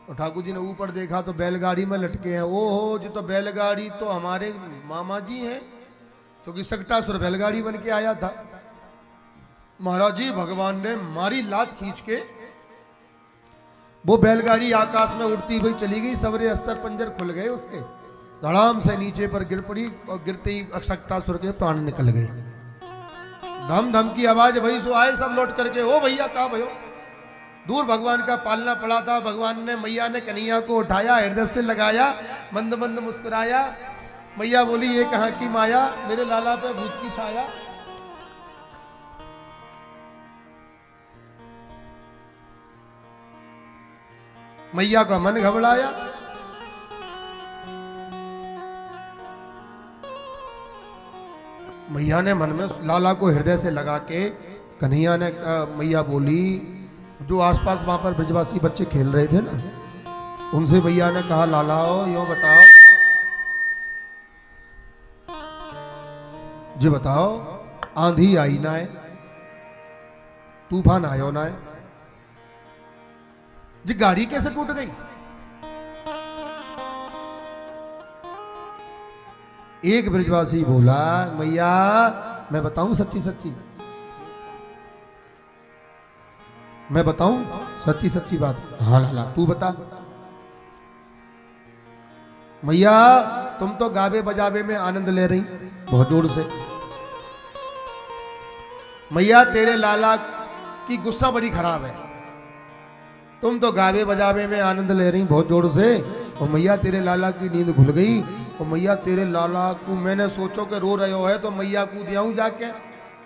और ठाकुर जी ने ऊपर देखा तो बैलगाड़ी में लटके हैं। ओहो, जो तो बैलगाड़ी तो हमारे मामा जी हैं, क्योंकि सकटासुर बैलगाड़ी बन के आया था। महाराज जी भगवान ने मारी लात खींच के, वो बैलगाड़ी आकाश में उड़ती हुई चली गई, सबरे अस्तर पंजर खुल गए उसके, धड़ाम से नीचे पर गिर पड़ी और गिरते ही सकटासुर के प्राण निकल गए। धम धम की आवाज भई सो आए सब लौट करके। ओ भैया कहा भयो? दूर भगवान का पालना पड़ा था। भगवान ने, मैया ने कन्हैया को उठाया, हृदय से लगाया, मंद मंद मुस्कुराया। मैया बोली ये कहाँ की माया, मेरे लाला पे भूत की छाया। मैया का मन घबराया। मैया ने मन में लाला को हृदय से लगा के, कन्हैया ने, मैया बोली, जो आसपास वहां पर ब्रजवासी बच्चे खेल रहे थे ना, उनसे भैया ने कहा, लाला यो बताओ जी, बताओ आंधी आई ना है, तूफान आयो ना है जी, गाड़ी कैसे टूट गई? एक ब्रजवासी बोला, मैया मैं बताऊं सच्ची सच्ची, मैं बताऊं सच्ची सच्ची बात? हाँ लाला तू बता। मैया तुम तो गावे बजावे में आनंद ले रही बहुत जोर से। मैया तेरे लाला की गुस्सा बड़ी खराब है, तुम तो गावे बजावे में आनंद ले रही बहुत जोर से, और मैया तेरे लाला की नींद खुल गई। और मैया तेरे लाला को मैंने सोचो कि रो रहे हो है, तो मैया को दियाऊं जाके।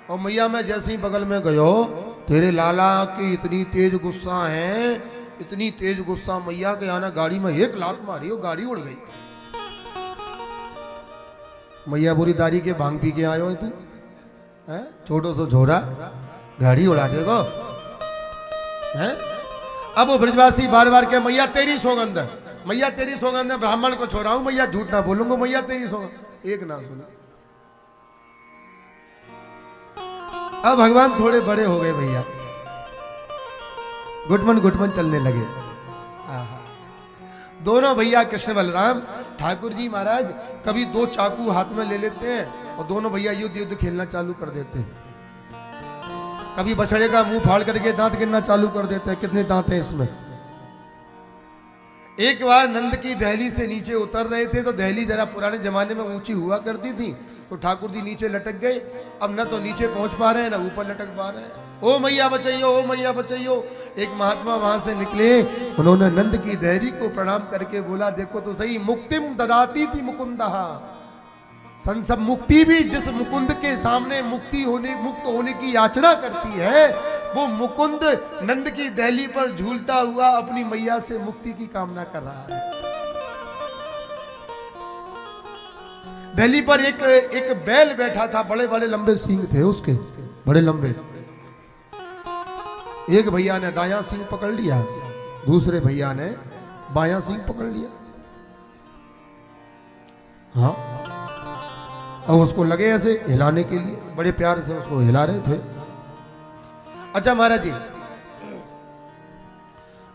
और मैया मैं जैसे ही बगल में गयो, तेरे लाला की इतनी तेज गुस्सा है, इतनी तेज गुस्सा, मैया के आना गाड़ी में एक लात मारी, वो गाड़ी उड़ गई। मैया बुरी दारी के भांग पी के आयो है तू, छोटो सो झोरा, गाड़ी उड़ा देगो है? अब वो ब्रजवासी बार बार के, मैया तेरी सौगंध है, मैया तेरी सौगंध है, ब्राह्मण को छोड़ा हूं, मैया झूठ ना बोलूंगा, मैया तेरी सौगंध। एक ना सुना। अब भगवान थोड़े बड़े हो गए भैया, घुटमन घुटमन चलने लगे। दोनों भैया कृष्ण बलराम ठाकुर जी महाराज कभी दो चाकू हाथ में ले लेते हैं और दोनों भैया युद्ध युद्ध खेलना चालू कर देते हैं। कभी बछड़े का मुंह फाड़ करके दांत गिनना चालू कर देते हैं, कितने दांत हैं इसमें। एक बार नंद की दहली से नीचे उतर रहे थे, तो दहली जरा पुराने जमाने में ऊंची हुआ करती थी, तो ठाकुर जी नीचे लटक गए। अब न तो नीचे पहुंच पा रहे हैं, न ऊपर लटक पा रहे हैं। ओ मैया बचाइयो, ओ मैया बचाइयो। एक महात्मा वहां से निकले, उन्होंने नंद की दहली को प्रणाम करके बोला, देखो तो सही, मुक्तिम ददाती थी मुकुंदहा, संसब मुक्ति भी जिस मुकुंद के सामने मुक्त होने की याचना करती है, वो मुकुंद नंद की दहली पर झूलता हुआ अपनी मैया से मुक्ति की कामना कर रहा है। दहली पर एक बैल बैठा था, बड़े बड़े लंबे सींग थे उसके, बड़े लंबे। एक भैया ने दायां सींग पकड़ लिया, दूसरे भैया ने बायां सींग पकड़ लिया। हाँ, और उसको लगे ऐसे हिलाने के लिए, बड़े प्यार से उसको हिला रहे थे। अच्छा महाराज जी,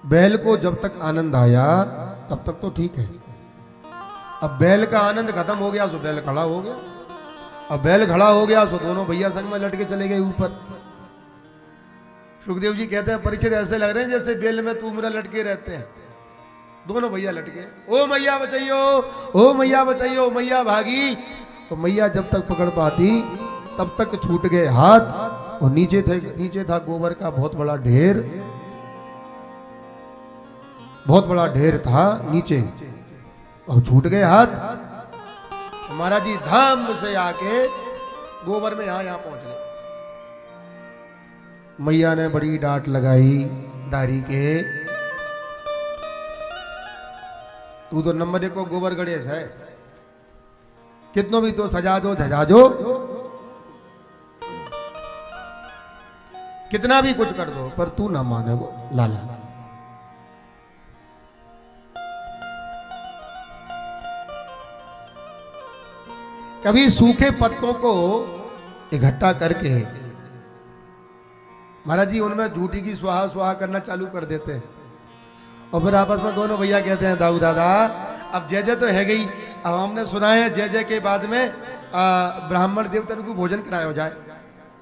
बैल को जब तक आनंद आया तब तक तो ठीक है। अब बैल का आनंद खत्म हो गया, सो बैल खड़ा हो गया। अब बैल खड़ा हो गया, सो दोनों भैया संग में लटके चले गए ऊपर। सुखदेव जी कहते हैं, परीक्षित ऐसे लग रहे हैं जैसे बेल में तू मेरा लटके रहते हैं। दोनों भैया लटके, ओ मैया बचाइयो, ओ मैया बचाइयो। मैया भागी, तो मैया जब तक पकड़ पाती तब तक छूट गए हाथ, और नीचे था गोबर का बहुत बड़ा ढेर, बहुत बड़ा ढेर था नीचे, और छूट गए हाथ। महाराज जी धाम से आके गोबर में यहां पहुंच गए। मैया ने बड़ी डांट लगाई दारी के, तू तो नंबर 1 को गोबर गणेश है, कितनों भी तो सजा दो धजा दो, कितना भी कुछ कर दो, पर तू ना माने वो लाला। कभी सूखे पत्तों को इकट्ठा करके महाराज जी उनमें झूठी की स्वाहा स्वाहा करना चालू कर देते हैं, और फिर आपस में दोनों भैया कहते हैं दाऊ दादा अब जय जय तो है गई, अब हमने सुना है जय जय के बाद में ब्राह्मण देवतन को भोजन कराया हो जाए।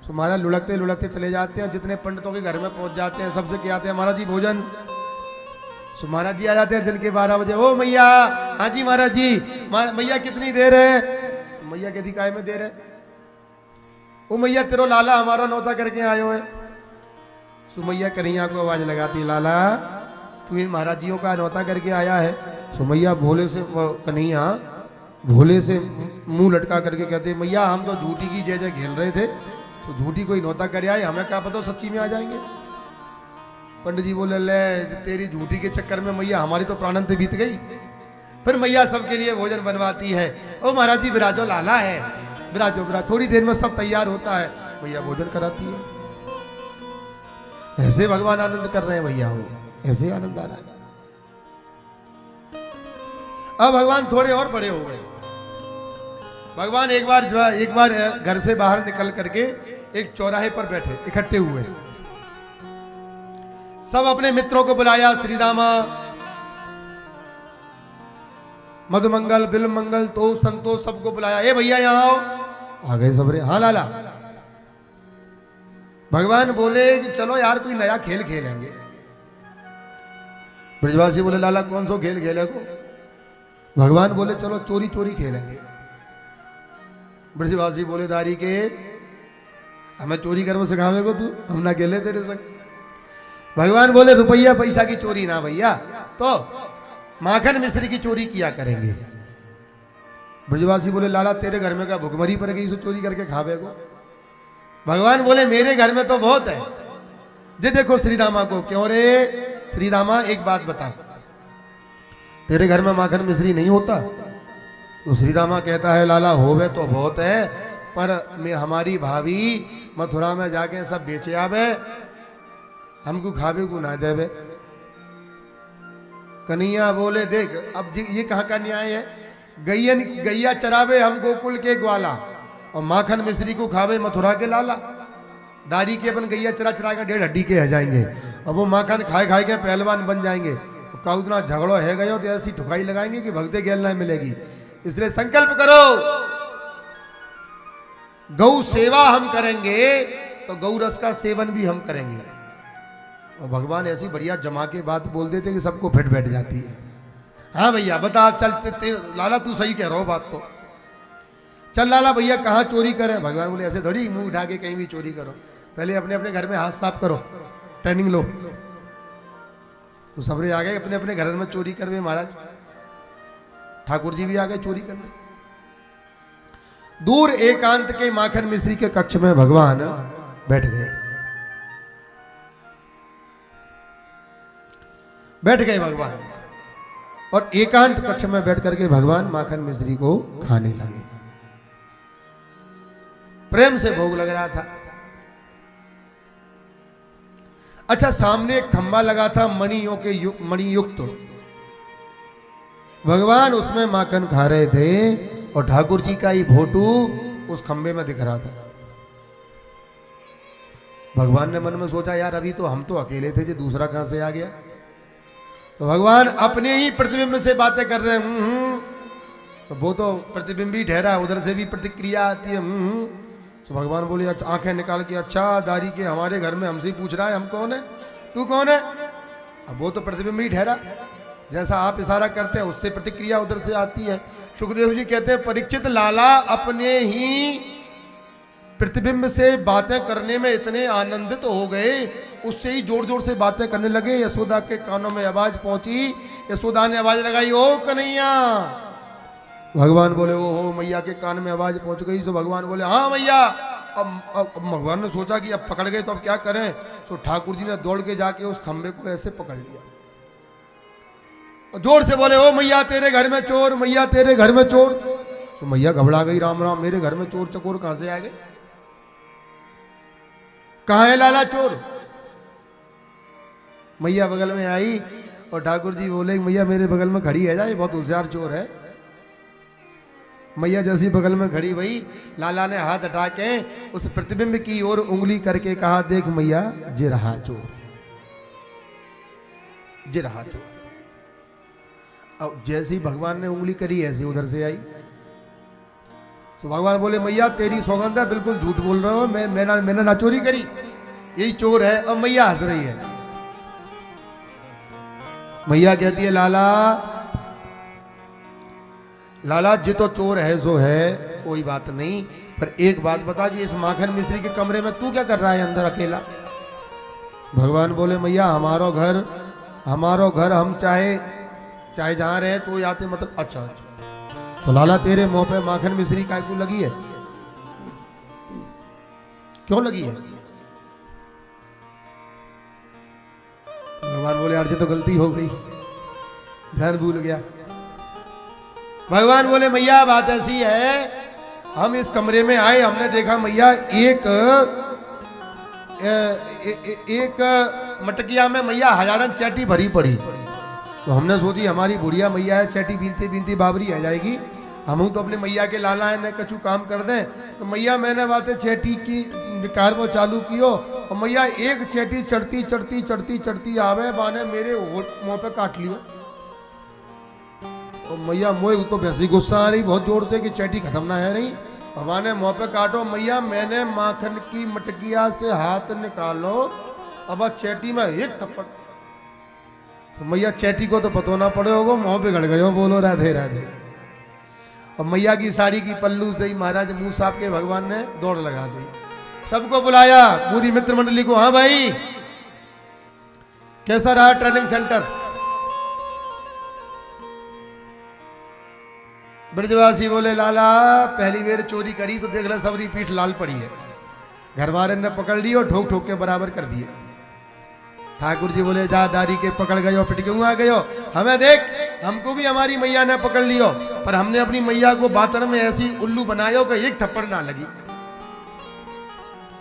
तो महाराज लुढ़कते लुढ़कते चले जाते हैं, जितने पंडितों के घर में पहुंच जाते हैं सबसे क्या आते हैं महाराज जी भोजन। तो महाराज जी आ जाते हैं दिन के 12 बजे, ओ मैया, हाँ जी महाराज जी, मैया कितनी देर है? मैया कहती काय में देर है? ओ मैया तेरो लाला हमारा नौता करके आयो है। सुमैया कन्हैया को आवाज लगाती, लाला तू इन महाराज जियों का नौता करके आया है? सुमैया भोले से कन्हैया भोले से मुंह लटका करके कहते, मैया हम तो झूठी की जय जय खेल रहे थे, तो झूठी कोई नौता कर आए, हमें क्या पता सच्ची में आ जाएंगे। पंडित जी बोले, ले तेरी झूठी के चक्कर में मैया हमारी तो प्राणंत बीत गई। फिर मैया सबके लिए भोजन बनवाती है, ओ महाराज जी विराजो, लाला है, विराजो विराज। थोड़ी देर में सब तैयार होता है, मैया भोजन कराती है। ऐसे भगवान आनंद कर रहे हैं भैया, हो ऐसे आनंद आ रहा है। अब भगवान थोड़े और बड़े हो गए। भगवान एक बार घर से बाहर निकल करके एक चौराहे पर बैठे, इकट्ठे हुए, सब अपने मित्रों को बुलाया, श्रीदामा, मधुमंगल, बिल मंगल, तो संतोष, सबको बुलाया, ए भैया यहाँ आओ। आ गए सबरे, हाँ लाला। भगवान बोले कि चलो यार कोई नया खेल खेलेंगे। ब्रजवासी बोले, लाला कौन सा खेल खेले को? भगवान बोले चलो चोरी चोरी खेलेंगे। ब्रजवासी बोले, दारी के हमें चोरी करवो सिखावे को, तू हम ना खेले तेरे संग। भगवान बोले, रुपया पैसा की चोरी ना भैया, तो माखन मिश्री की चोरी किया करेंगे। ब्रजवासी बोले, लाला तेरे घर में का भुखमरी पर गई, सो चोरी करके खावे को? भगवान बोले, मेरे घर में तो बहुत है। जे देखो श्रीरामा को, क्यों रे श्रीरामा एक बात बता, तेरे घर में माखन मिश्री नहीं होता? तो श्रीरामा कहता है, लाला होवे तो बहुत है, पर मैं हमारी भाभी मथुरा में जाके सब बेचे आवे, हमको खावे को ना देवे। कन्हैया बोले, देख अब ये कहाँ का न्याय है? गैया चरावे हम गोकुल के ग्वाला, और माखन मिश्री को खावे मथुरा के लाला। दारी के अपन गैया चरा चरा के 1.5 हड्डी के आ जाएंगे, अब वो माखन खाए खाए के पहलवान बन जाएंगे। का उतना झगड़ो है गयो तो ऐसी ठुकाई लगाएंगे कि भगते गेल ना मिलेगी। इसलिए संकल्प करो, गौ सेवा हम करेंगे तो गौ रस का सेवन भी हम करेंगे। और भगवान ऐसी बढ़िया जमा के बात बोल देते कि सबको फिट बैठ जाती है। हाँ भैया बता, चल लाला तू सही कह रहा हो बात, तो चल लाला भैया कहाँ चोरी करें? भगवान बोले, ऐसे थोड़ी मुंह उठा के कहीं भी चोरी करो, पहले अपने अपने घर में हाथ साफ करो, ट्रेनिंग लो। तो सबरे आ गए अपने अपने घर में चोरी करवे। महाराज ठाकुर जी भी आ गए चोरी करने। दूर एकांत के माखन मिश्री के कक्ष में भगवान बैठ गए। भगवान और एकांत कक्ष में बैठ करके भगवान माखन मिश्री को खाने लगे। प्रेम से भोग लग रहा था। अच्छा, सामने एक खंबा लगा था मणियुक्त, भगवान उसमें माखन खा रहे थे और ठाकुर जी का ही फोटो उस खंबे में दिख रहा था। भगवान ने मन में सोचा, यार अभी तो हम तो अकेले थे, जो दूसरा कहां से आ गया? तो भगवान अपने ही प्रतिबिंब से बातें कर रहे हैं। तो वो तो प्रतिबिंब ही ठहरा, उधर से भी प्रतिक्रिया आती है। तो भगवान बोले, अच्छा आंखें निकाल के, अच्छा दारी के हमारे घर में हमसे पूछ रहा है हम कौन है, तू कौन है? अब वो तो प्रतिबिंब ही ठहरा, जैसा आप इशारा करते हैं उससे प्रतिक्रिया उधर से आती है। सुखदेव जी कहते हैं, परीक्षित लाला अपने ही प्रतिबिंब से बातें करने में इतने आनंदित हो गए, उससे ही जोर जोर से बातें करने लगे। यशोदा के कानों में आवाज पहुंची, यशोदा ने आवाज लगाई, ओ कन्हैया। भगवान बोले, ओ हो मैया के कान में आवाज पहुंच गई। तो भगवान बोले, हाँ मैया। अब भगवान ने सोचा कि अब पकड़ गए तो अब क्या करें। तो ठाकुर जी ने दौड़ के जाके उस खंबे को ऐसे पकड़ लिया और जोर से बोले, ओ मैया तेरे घर में चोर, मैया तेरे घर में चोर। तो मैया घबरा गई, राम राम, मेरे घर में चोर चकोर कहां से आ गए? कहां है लाला चोर? मैया बगल में आई और ठाकुर जी बोले, मैया मेरे बगल में खड़ी है जा, ये बहुत होशियार चोर है। मैया जैसी बगल में खड़ी भई, लाला ने हाथ हटा के उस प्रतिबिंब की ओर उंगली करके कहा, देख मैया, जे रहा चोर, जे रहा चोर। अब जैसे ही भगवान ने उंगली करी ऐसे उधर से आई। तो भगवान बोले मैया तेरी सौगंध है, बिल्कुल झूठ बोल रहे हो, मैंने ना चोरी करी, यही चोर है। और मैया हंस रही है। मैया कहती है लाला लाला जी तो चोर है सो है, कोई बात नहीं, पर एक बात बता कि इस माखन मिस्त्री के कमरे में तू क्या कर रहा है अंदर अकेला? भगवान बोले मैया हमारो घर हम चाहे जहां रहे तो आते, मतलब अच्छा अच्छा। तो लाला तेरे मुंह पे माखन मिश्री काय को लगी है? क्यों लगी है? भगवान बोले अर्ज तो गलती हो गई, ध्यान भूल गया। भगवान बोले मैया बात ऐसी है, हम इस कमरे में आए, हमने देखा मैया एक मटकिया में मैया हजारन चैटी भरी पड़ी। तो हमने सोची हमारी बुढ़िया मैया है, चैटी बीनती बीनती बाबरी आ जाएगी, हम तो अपने मैया के लाला है ने कछु काम कर दें। तो मैया मैंने बातें चैटी की विकार वो चालू कियो, और मैया एक चैटी चढ़ती चढ़ती चढ़ती चढ़ती आवे बाने मेरे मुंह पे काट लियो। और मैया मोह तो वैसी गुस्सा आ रही बहुत जोर से कि चैटी खत्म ना है नहीं, भगवान मुंह पे काटो। मैया मैंने माखन की मटकिया से हाथ निकालो, अब चैटी में एक थप्पड़। तो मैया चैटी को तो पतो ना पड़े होगा, मुंह पे गड़ गए, बोलो राधे राधे। और मैया की साड़ी की पल्लू से ही महाराज मुंह साहब के भगवान ने दौड़ लगा दी। सबको बुलाया, पूरी मित्र मंडली को, हाँ भाई कैसा रहा ट्रेनिंग सेंटर? ब्रजवासी बोले लाला पहली बार चोरी करी तो देख ला सबरी पीठ लाल पड़ी है, घर वाले ने पकड़ ली और ठोक ठोक के बराबर कर दिए। ठाकुर जी बोले जा दारी के पकड़ गयो, पिट क्यों आ गयो? हमें देख, हमको भी हमारी मैया ने पकड़ लियो, पर हमने अपनी मैया को बातन में ऐसी उल्लू बनायो कि एक थप्पड़ ना लगी।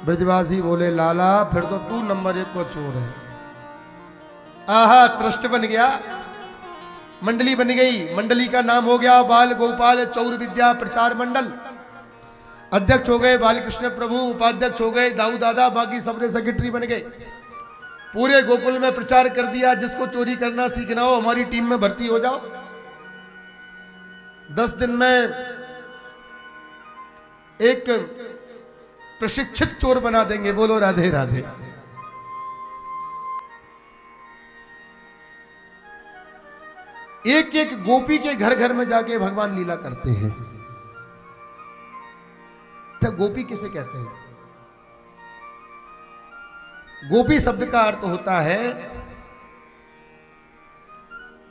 ब्रजवासी बोले लाला फिर तो तू नंबर 1 को चोर है। आहा ट्रस्ट बन गया, मंडली बन गई, मंडली का नाम हो गया बाल गोपाल चौर विद्या प्रचार मंडल। अध्यक्ष हो गए बालकृष्ण प्रभु, उपाध्यक्ष हो गए दाऊ दादा, बाकी सबने सेक्रेटरी बन गए। पूरे गोकुल में प्रचार कर दिया, जिसको चोरी करना सीखना हो हमारी टीम में भर्ती हो जाओ, 10 दिन में एक प्रशिक्षित चोर बना देंगे। बोलो राधे राधे। एक एक गोपी के घर घर में जाके भगवान लीला करते हैं। तो गोपी किसे कहते हैं? गोपी शब्द का अर्थ होता है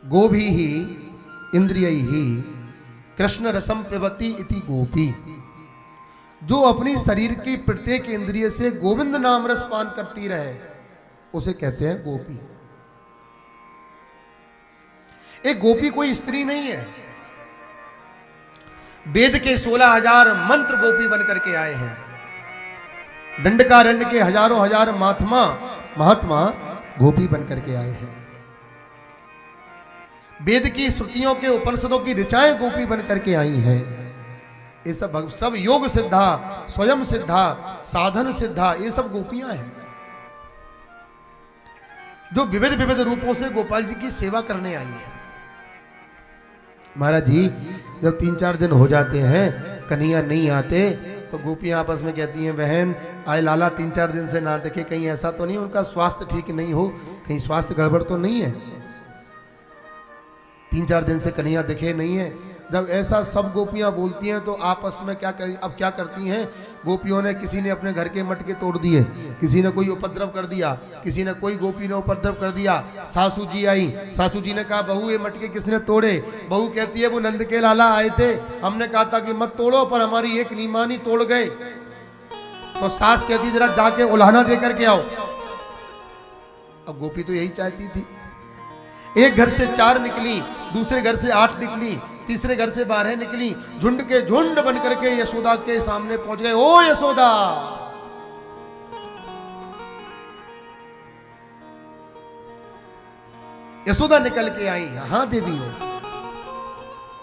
गोभी ही इंद्रिय ही कृष्ण रसम पिबती इति गोपी। जो अपनी शरीर की प्रत्येक इंद्रिय से गोविंद नाम रस पान करती रहे उसे कहते हैं गोपी। एक गोपी कोई स्त्री नहीं है। वेद के 16,000 मंत्र गोपी बन करके आए हैं। दंडकारण्य के हजारों हजार महात्मा गोपी बन करके आए हैं। वेद की श्रुतियों के उपनिषदों की ऋचाएं गोपी बन करके आई हैं। ये सब योग सिद्धा, स्वयं सिद्धा, साधन सिद्धा, ये सब गोपियां हैं जो विविध विविध रूपों से गोपाल जी की सेवा करने आई हैं। महाराज जी जब 3-4 दिन हो जाते हैं कन्हैया नहीं आते तो गोपियां आपस में कहती हैं बहन आए लाला 3-4 दिन से ना देखे, कहीं ऐसा तो नहीं उनका स्वास्थ्य ठीक नहीं हो, कहीं स्वास्थ्य गड़बड़ तो नहीं है। 3-4 दिन से कन्हैया दिखे नहीं है। जब ऐसा सब गोपियां बोलती हैं तो आपस में क्या करती हैं गोपियों ने, किसी ने अपने घर के मटके तोड़ दिए, किसी ने कोई उपद्रव कर दिया, किसी ने कोई गोपी ने उपद्रव कर दिया। सासू जी आई, सासू जी ने कहा बहू ये मटके किसने तोड़े? बहू कहती है वो नंद के लाला आए थे, हमने कहा था कि मत तोड़ो पर हमारी एक नीमानी तोड़ गए। तो सास कहती जरा जाके उल्हाना दे करके आओ। अब गोपी तो यही चाहती थी। एक घर से 4 निकली, दूसरे घर से 8 निकली, तीसरे घर से 12 निकली, झुंड के झुंड बन करके यशोदा के सामने पहुंच गए। ओ यशोदा, यशोदा निकल के आई, हाँ देवी हो।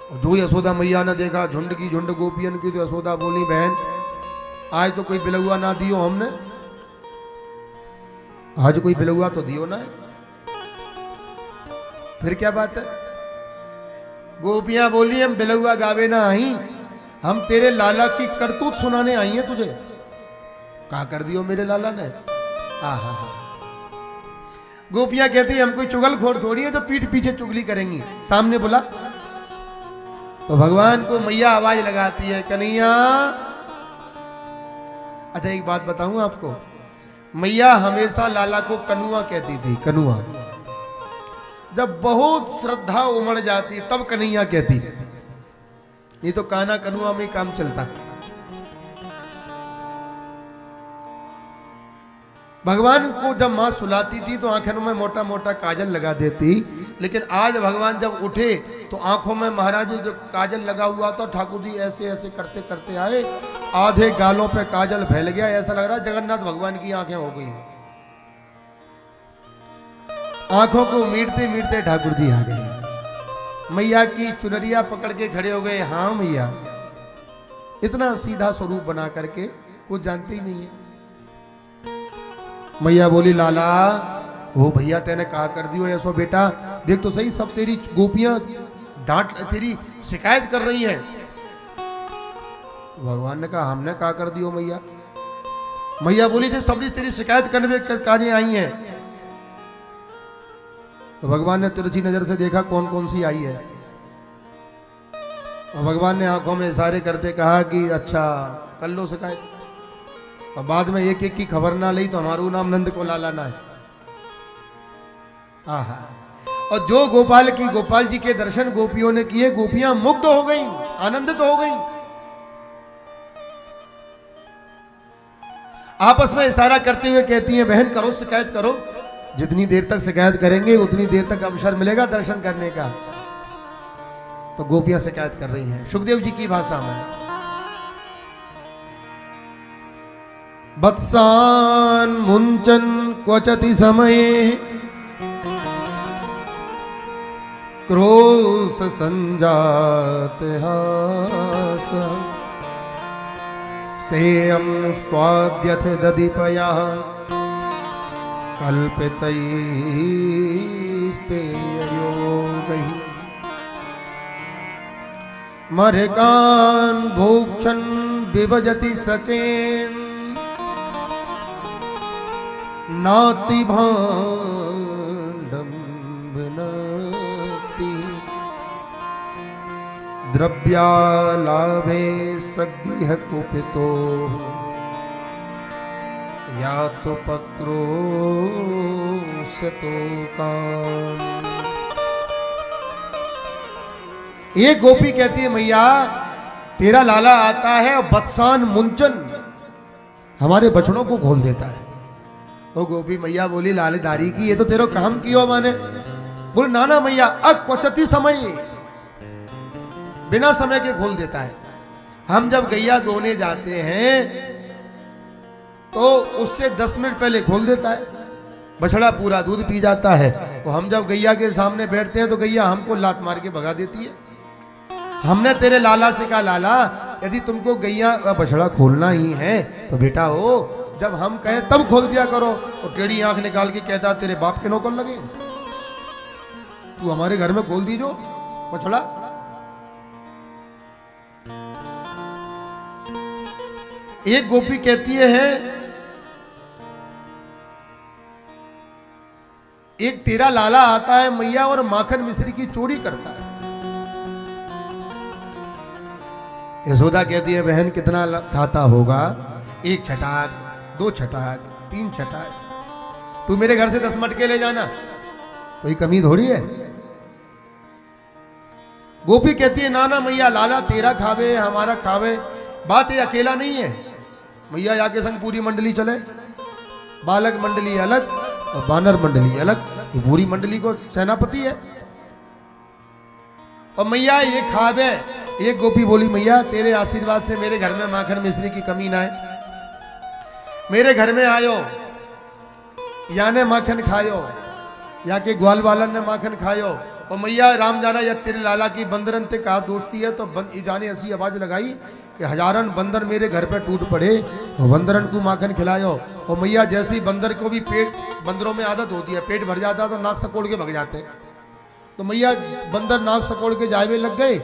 और जो यशोदा मैया ने देखा झुंड की झुंड गोपियन की, तो यशोदा बोली बहन आज तो कोई बिलुआ ना दियो हमने, आज कोई बिलुआ तो दियो ना। फिर क्या बात है? गोपियां बोली हम बिलुआ गावे ना आई, हम तेरे लाला की करतूत सुनाने आई हैं तुझे। कहा कर दियो मेरे लाला ने। आहा, गोपियां कहती हम कोई चुगलखोर थोड़ी है जो पीठ पीछे चुगली करेंगी, सामने बोला। तो भगवान को मैया आवाज लगाती है, कन्हैया। अच्छा एक बात बताऊं आपको, मैया हमेशा लाला को कनुआ कहती थी, कनुआ। जब बहुत श्रद्धा उमड़ जाती तब कन्हैया कहती, नहीं तो काना कनुआ में काम चलता। भगवान को जब मां सुलाती थी तो आंखों में मोटा मोटा काजल लगा देती, लेकिन आज भगवान जब उठे तो आंखों में महाराज जो काजल लगा हुआ था, ठाकुर जी ऐसे ऐसे करते करते आए, आधे गालों पे काजल फैल गया, ऐसा लग रहा जगन्नाथ भगवान की आंखें हो गई। आंखों को मीटते मीटते ठाकुर जी आ गए, मैया की चुनरिया पकड़ के खड़े हो गए। हाँ मैया, इतना सीधा स्वरूप बना करके कुछ जानते ही नहीं है। मैया बोली, लाला ओ भैया तेने कहा कर दियो ऐसो बेटा, देख तो सही सब तेरी गोपियां डांट तेरी शिकायत कर रही हैं। भगवान ने कहा हमने कहा कर दियो मैया। मैया बोली थी सबरी तेरी शिकायत करने काजें आई हैं। तो भगवान ने तिरछी नजर से देखा कौन कौन सी आई है, और भगवान ने आंखों में इशारे करते कहा कि अच्छा कर लो शिकायत, और बाद में एक एक की खबर ना ली तो हमारू नाम नंद को लाला ना है। आहा, और जो गोपाल जी के दर्शन गोपियों ने किए, गोपियां मुग्ध हो गईं, आनंदित हो गईं। आपस में इशारा करते हुए कहती हैं, बहन करो शिकायत करो, जितनी देर तक शिकायत करेंगे उतनी देर तक अवसर मिलेगा दर्शन करने का। तो गोपियां शिकायत कर रही हैं सुखदेव जी की भाषा में। वत्सान मुंचन क्वचति समये क्रोश संजात हास स्तेयं स्वाद्यथ दधिपया कल्पितैस्तेययोगैः मर्कान् भोक्षन् विभजति सचेन् नाति भाण्डं विनक्ति द्रव्यालाभे सगृह कुपितो या तो पत्रो सतो काम। एक गोपी कहती है मैया तेरा लाला आता है और बत्सान मुंचन हमारे बछड़ों को खोल देता है। वो गोपी मैया बोली लालेदारी की, ये तो तेरा काम किया माने। बोले नाना मैया अक्वचती समय, बिना समय के खोल देता है। हम जब गैया दोने जाते हैं तो उससे 10 मिनट पहले खोल देता है, बछड़ा पूरा दूध पी जाता है। तो हम जब गैया के सामने बैठते हैं तो गैया हमको लात मार के भगा देती है। हमने तेरे लाला से कहा लाला यदि तुमको गैया का बछड़ा खोलना ही है तो बेटा हो जब हम कहें तब खोल दिया करो। तो टेढ़ी आंख निकाल के कहता तेरे बाप के नौकर लगे, तू हमारे घर में खोल दीजो बछड़ा। एक गोपी कहती है एक तेरा लाला आता है मैया और माखन मिश्री की चोरी करता है। यशोदा कहती है बहन कितना खाता होगा, 1 छटाक 2 छटाक 3 छटाक, तू मेरे घर से 10 मटके ले जाना, कोई कमी थोड़ी है। गोपी कहती है ना ना मैया लाला तेरा खावे हमारा खावे, बात ये अकेला नहीं है। मैया या के संग पूरी मंडली चले, बालक मंडली अलग और बानर मंडली अलग, ये पूरी मंडली को सेनापति है। और मैया ये खावे। एक गोपी बोली मैया तेरे आशीर्वाद से मेरे घर में माखन मिश्री की कमी ना है, मेरे घर में आयो या ने माखन खायो या के ग्वाल वालन ने माखन खायो। और मैया राम जाना या तेरे लाला की बंदरन ते कहा दोस्ती है। तो जाने ऐसी आवाज लगाई कि हजारन बंदर मेरे घर पे टूट पड़े और बंदरन को माखन खिलायो। और मैया जैसे ही बंदर को भी पेट, बंदरों में आदत होती है पेट भर जाता तो नाक सकोड़ के भग जाते। तो मैया बंदर नाक सकोड़ के जावे लग गए।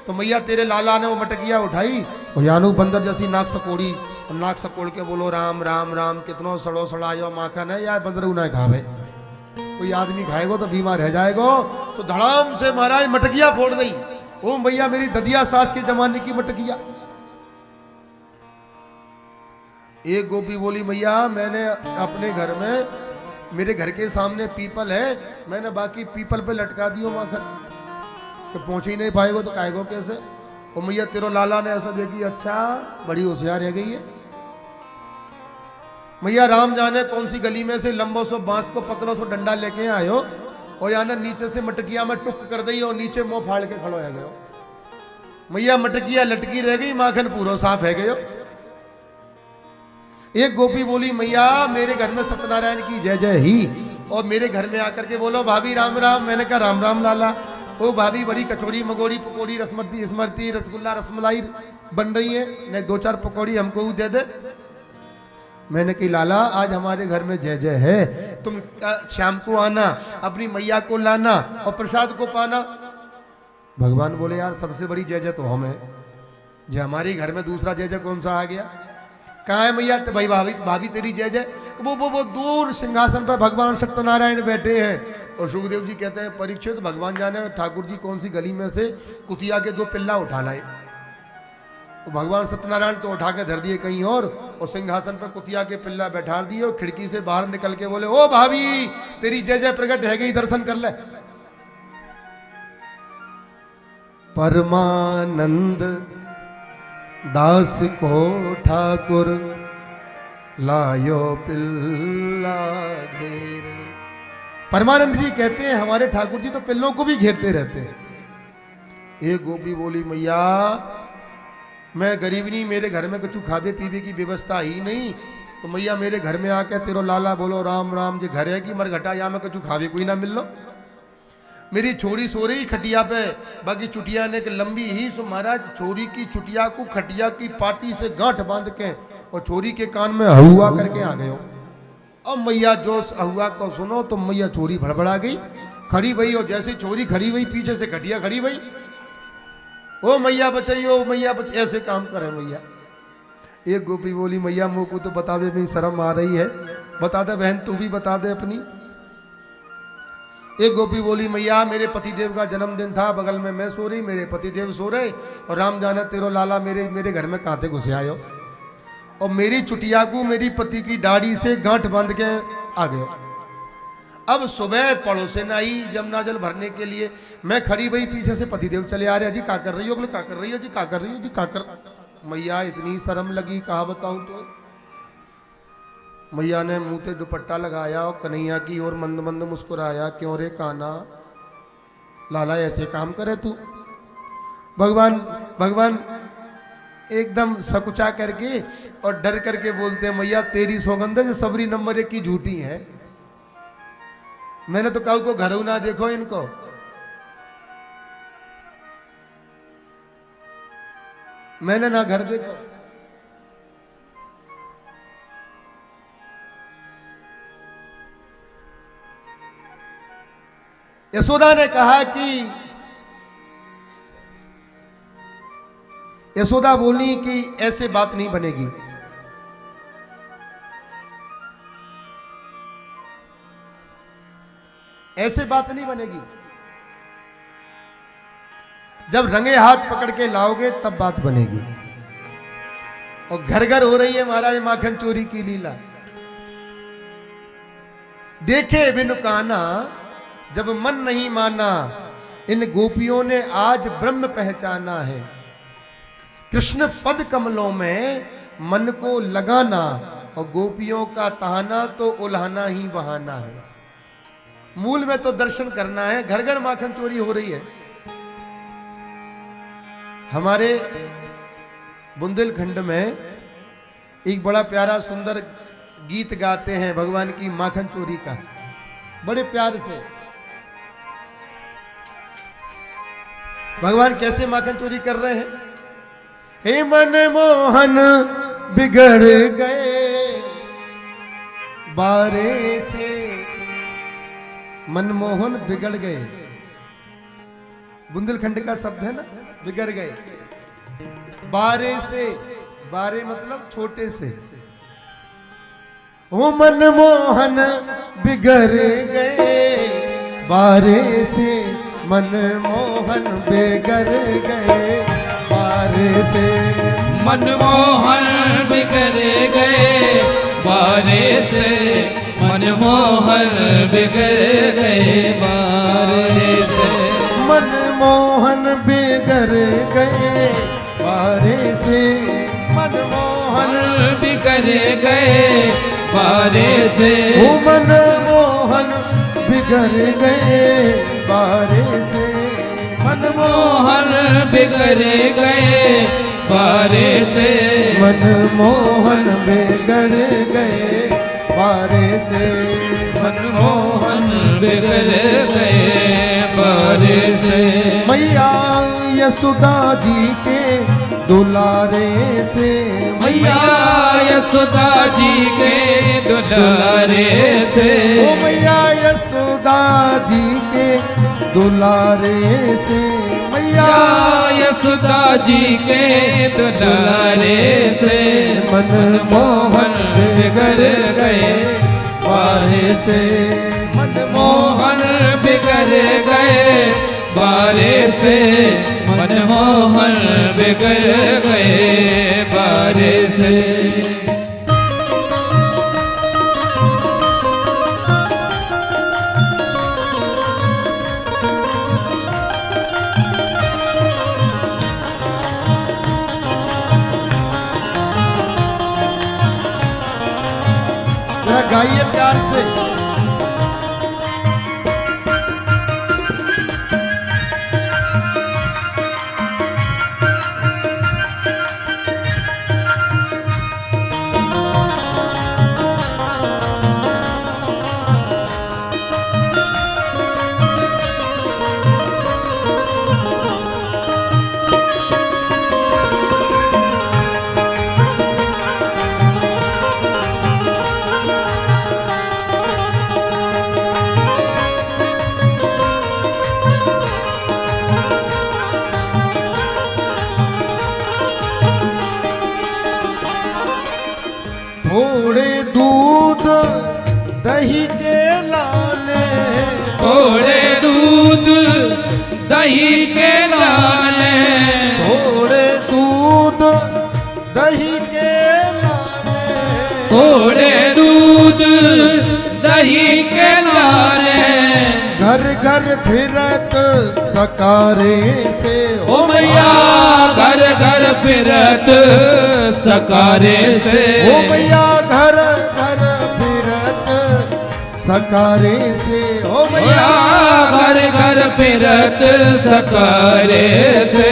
तो मैया तेरे लाला ने वो मटकिया उठाई और यानू बंदर जैसी नाक सकोड़ी और नाक सकोड़ के बोलो राम राम राम, कितनो सड़ो सड़ायो माखन है या बंदर उन्हें खावे। कोई आदमी खाएगो तो बीमार रह जाएगो। तो धड़ाम से महाराज मटकिया फोड़ दी। ओ भैया मेरी ददिया सास के जमाने की मटकिया। एक गोपी बोली मैया मैंने अपने घर में, मेरे घर के सामने पीपल है, मैंने बाकी पीपल पे लटका दियो माखन, तो पहुंच ही नहीं पाएगो तो खाएगो कैसे। ओ मैया तेरो लाला ने ऐसा देखी, अच्छा बड़ी होशियार रह गई है। मैया राम जाने कौन सी गली में से लंबो सो बांस को पतलो सो डंडा लेके आयो और याना नीचे से मटकिया में टुक कर दी और नीचे मुंह फाड़ के खड़ो है गयो। मैया मटकिया लटकी रह गई, माखन पूरा साफ है गयो। एक गोपी बोली मैया मेरे घर में सत्यनारायण की जय जय ही, और मेरे घर में आकर के बोलो भाभी राम राम। मैंने कहा राम राम लाला। ओ भाभी बड़ी कचौड़ी मगोड़ी पकौड़ी रसमती स्मृति रसगुल्ला रसमलाई बन रही है, नहीं 2-4 पकौड़ी हमको दे दे। मैंने कही लाला आज हमारे घर में जय जय है, तुम शाम को आना, अपनी मैया को लाना और प्रसाद को पाना। भगवान बोले यार सबसे बड़ी जय जय तो हम है, जे हमारे घर में दूसरा जय जय कौन सा आ गया। कहाँ है मैया? तो भाई भाभी तेरी जय जय। वो दूर सिंहासन पर भगवान सत्यनारायण बैठे हैं। और सुखदेव जी कहते हैं परीक्षित भगवान जाने ठाकुर जी कौन सी गली में से कुतिया के 2 पिल्ला उठा लाए। तो भगवान सत्यनारायण तो उठा के धर दिए कहीं और सिंहासन पर कुतिया के पिल्ला बैठा दिए और खिड़की से बाहर निकल के बोले ओ भाभी तेरी जय जय प्रकट है गई, दर्शन कर ले। परमानंद दास को ठाकुर लायो पिल्ला घेर। परमानंद जी कहते हैं हमारे ठाकुर जी तो पिल्लों को भी घेरते रहते हैं। एक गोपी बोली मैया मैं गरीबनी, मेरे घर में कुछ खावे पीवे की व्यवस्था ही नहीं, तो मैया मेरे घर में आके तेरो लाला बोलो राम राम जे घर है कि मरघटा या में कुछ खावे कोई ना मिल लो। मेरी छोरी सो रही खटिया पे, बाकी चुटिया ने लंबी ही सो महाराज छोरी की चुटिया को खटिया की पाटी से गांठ बांध के और छोरी के कान में हुआ करके आ गए। और मैया जो हुआ को सुनो तो मैया छोरी भड़बड़ा गई, खड़ी भई, और जैसे छोरी खड़ी हुई पीछे से खटिया खड़ी भई। ओ मैया बचाइयो मैया ऐसे काम करे मैया। एक गोपी बोली मैया मुँह को तो बतावे में शर्म आ रही है, बता दे बहन तू भी बता दे अपनी। एक गोपी बोली मैया मेरे पतिदेव का जन्मदिन था, बगल में मैं सो रही, मेरे पतिदेव सो रहे और राम जाने तेरो लाला मेरे घर में कांते घुसे आयो और मेरी चुटिया को मेरी पति की दाढ़ी से गांठ बांध के आ गए। अब सुबह पड़ोसे न आई जमुना जल भरने के लिए, मैं खड़ी भई पीछे से पतिदेव चले आ रहे जी का कर रही हो, बोले का कर रही हो जी, का कर रही हो जी, का कर। मैया इतनी शर्म लगी कहा बताऊं। तो मैया ने मुंह पे दुपट्टा लगाया और कन्हैया की ओर मंद मंद मुस्कुराया, क्यों रे काना लाला ऐसे काम करे तू। भगवान एकदम सकुचा करके और डर करके बोलते हैं मैया तेरी सौगंध है जो सबरी नंबर 1 की झूठी है। मैंने तो कहा को घर ना देखो इनको। मैंने ना घर देखो। यशोदा ने कहा कि यशोदा बोली कि ऐसे बात नहीं बनेगी। ऐसे बात नहीं बनेगी, जब रंगे हाथ पकड़ के लाओगे तब बात बनेगी। और घर घर हो रही है महाराज माखन चोरी की लीला। देखे बिनु काना जब मन नहीं माना, इन गोपियों ने आज ब्रह्म पहचाना है। कृष्ण पद कमलों में मन को लगाना और गोपियों का तहाना तो उल्हाना ही बहाना है। मूल में तो दर्शन करना है, घर घर माखन चोरी हो रही है। हमारे बुंदेलखंड में एक बड़ा प्यारा सुंदर गीत गाते हैं भगवान की माखन चोरी का, बड़े प्यार से। भगवान कैसे माखन चोरी कर रहे हैं। हे मन मोहन बिगड़ गए बारे से, मनमोहन बिगड़ गए। बुंदेलखंड का शब्द है ना, बिगड़ गए। बारे से, बारे मतलब छोटे से। ओ मनमोहन बिगड़ गए बारे से, मनमोहन बिगड़ गए बारे से। मनमोहन बिगड़ गए बारे से, मनमोहन बिगड़ गए बारे से। मनमोहन बिगड़ गए बारे से, मनमोहन बिगड़ गए बारे से। ओ मनमोहन बिगड़ गए बारे से, मनमोहन बिगड़ गए बारे से। मनमोहन बिगड़ गए बारे से, मनमोहन बिगड़ गए बारे से। मैया यशोदा जी के दुलारे से, मैया यशोदा जी के दुलारे से। ओ मैया यशोदा जी के दुलारे से, मैया यशोदा जी के दुलारे से। मनमोहन बिगड़ गए बारे से, मनमोहन बिगड़ गए बारे से। मनमोहन बिगड़ गए बारे से। जरा गाइए प्यार से। थोड़े दूध दही के लाने, थोड़े दूध दही के लाने। थोड़े दूध दही के लाने, थोड़े दूध दही के लाने। घर घर फिरत सकारे से। ओ मैया घर घर फिरत सकारे से। ओ मैया घर घर फिरत सकारे से। ओ मैया घर घर फिरत सकारे से।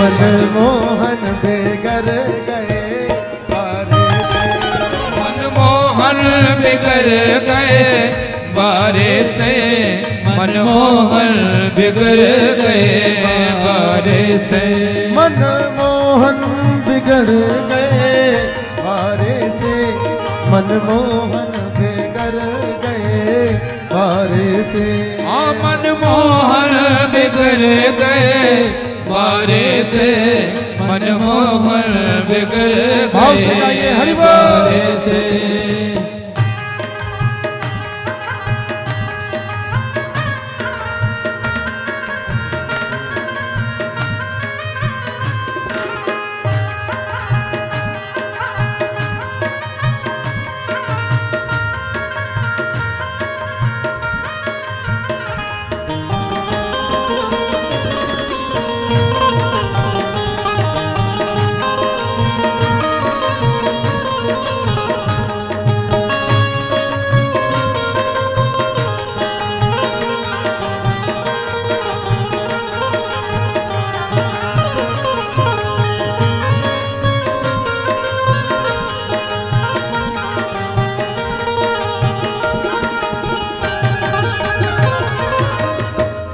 मनमोहन बिगड़ गए बारे से, मनमोहन बिगड़ गए बारे से। मनमोहन बिगड़ गए बारे से। मनमोहन बिगड़ गए बारे से, मनमोहन बिगड़ गए बारे से। मनमोहन बिगड़ गए बारे से। मनमोहन बिगड़ भाव से गए गाइए, हरि बोल। बारे से।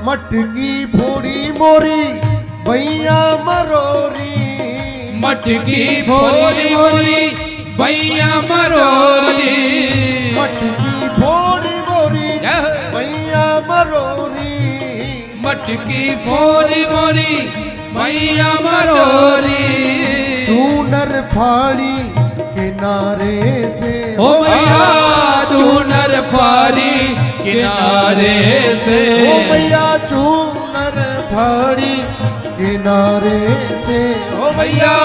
मटकी फोड़ी मोरी भैया मरोरी, मटकी फोड़ी मोरी भैया मरोरी। मटकी फोड़ी मोरी भैया मरोरी, मटकी फोरी मोरी मैया मरोरी। चूनर फाड़ी किनारे से ओ मैया चूनर फाड़ी किनारे से। ओ मैया चूनर फाड़ी किनारे से ओ मैया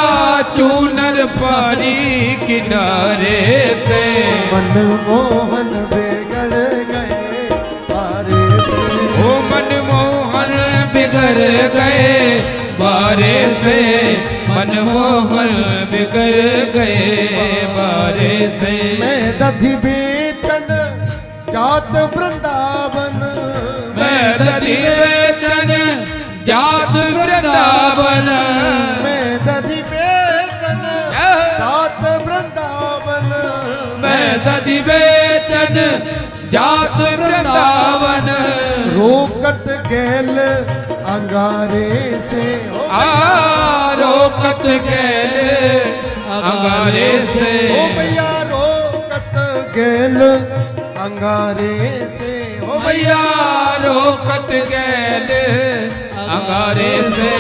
चूनर फाड़ी किनारे से। मनमोहन बिगड़ गए बारे से। ओ मनमोहन बिगड़ गए बारे से। मनमोहन बिगड़ गए बारे से। मैं दधि बेचन जात वृंदावन। मैं दधि बेचन जात वृंदावन। मैं दधि बेचन जात वृंदावन। मैं दधि बेचन जात वृंदावन। रोकत गैल अंगारे से रोकत गैल अंगारे से। ओ मैया रोकत गैल अंगारे से। ओ मैया रोकत गैल अंगारे से।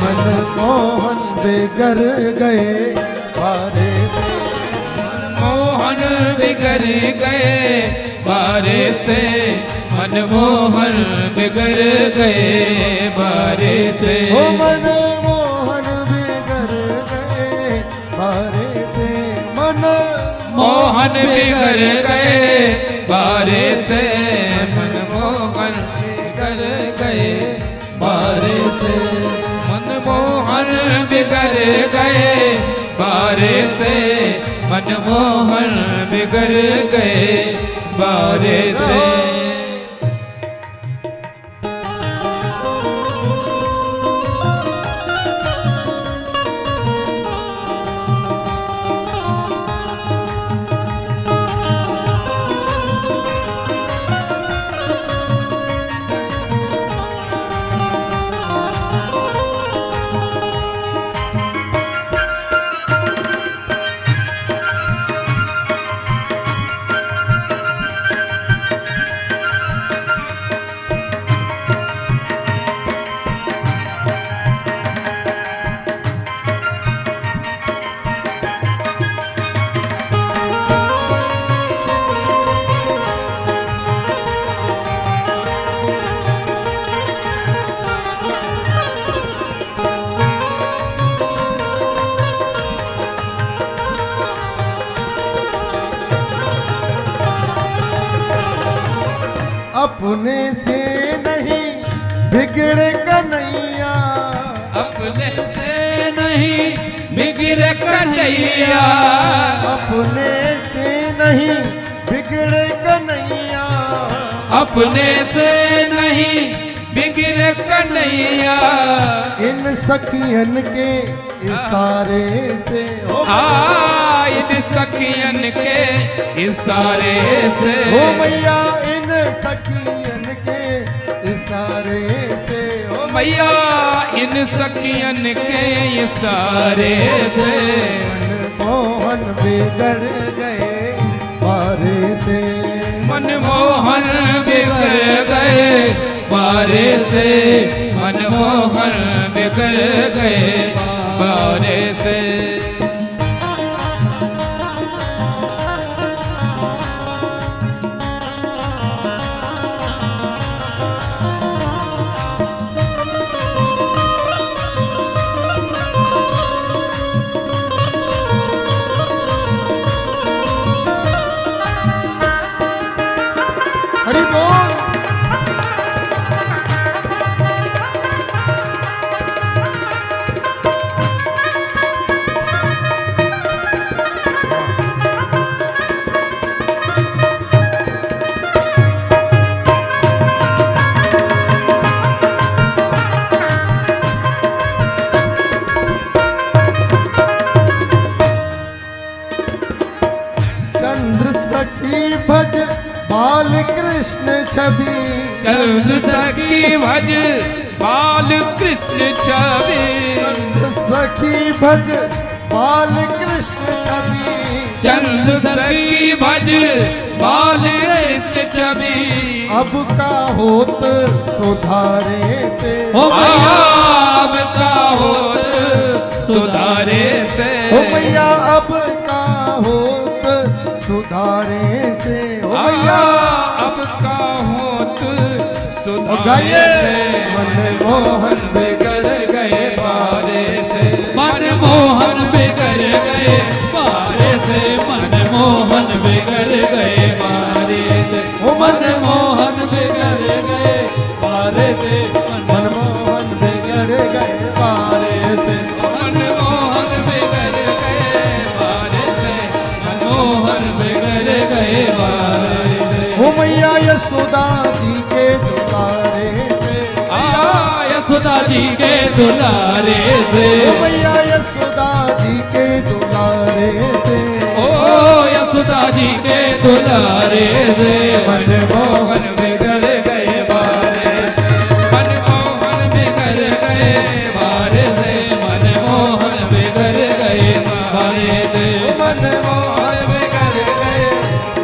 मनमोहन बिगड़ गए बारे से। मनमोहन बिगड़ गए बारे से। मनमोहन बिगड़ गए बारे से। ओ मनमोहन बिगड़ गए बारे से। मोहन बिगड़ गए बारे से। मनमोहन बिगड़ गए बारे से। मनमोहन बिगड़ गए बारे से। मनमोहन बिगड़ गए बारे से। अपने से नहीं बिगड़े कन्हैया। अपने से नहीं बिगड़े कन्हैया। अपने से नहीं बिगड़े कन्हैया। अपने से नहीं बिगड़े कन्हैया। इन सखियन के इशारे से इन सखियन के इशारे से। ओ मैया इन सखियन के इशारे से। ओ मैया इन सखियन के इशारे से। मनमोहन बिगड़ गए बारे से। मनमोहन बिगड़ गए बारे से। मनमोहन बिगड़ गए बारे से। हरि बोल। चंद्र सखी भज बाल कृष्ण छवि। चंद्र सखी भज बाल कृष्ण छवि। चंद्र सखी भज बाल कृष्ण छवि। चंद्र सखी भज बाल कृष्ण छवि। अब का होत सुधारे ते ओ मैया अब का होत सुधारे से ओ मैया अब का होत सुधारे से ओ मैया अब का होत और सुधारे गाइए से मन मोहन बिगड़ गए पारे से मन मोहन बिगड़ गए पारे से मन मोहन बिगड़ गए पारे से ओ मन मोहन बिगड़ गए पारे से मन मोहन बिगड़ गए पारे से मन मोहन बिगड़ गए पारे से मन मोहन बिगड़ गए पारे से ओ मैया यशोदा जी के दुलारे से यशोदा जी के दुलारे से ओ मैया यशोदा जी के दुलारे से ओ यशोदा जी के दुलारे से मन मोहन बिगड़ गए पारे से मन मोहन बिगड़ गए बारे से मन मोहन बिगड़ गए बारे से मन मोहन बिगड़ गए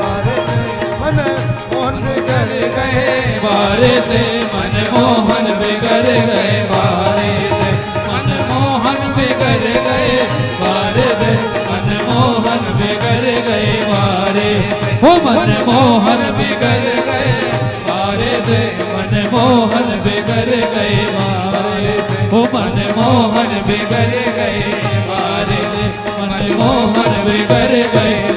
पारे से मन मोहन बिगड़ गए बारे से मन मोहन बिगड़ गए बारे से मन मोहन बिगड़ गए बारे से मन मोहन बिगड़ गए बारे हो मन मोहन बिगड़ गए बारे से मन मोहन बिगड़ गए बारे से हो मन मोहन बिगड़ गए बारे से मन मोहन बिगड़ गए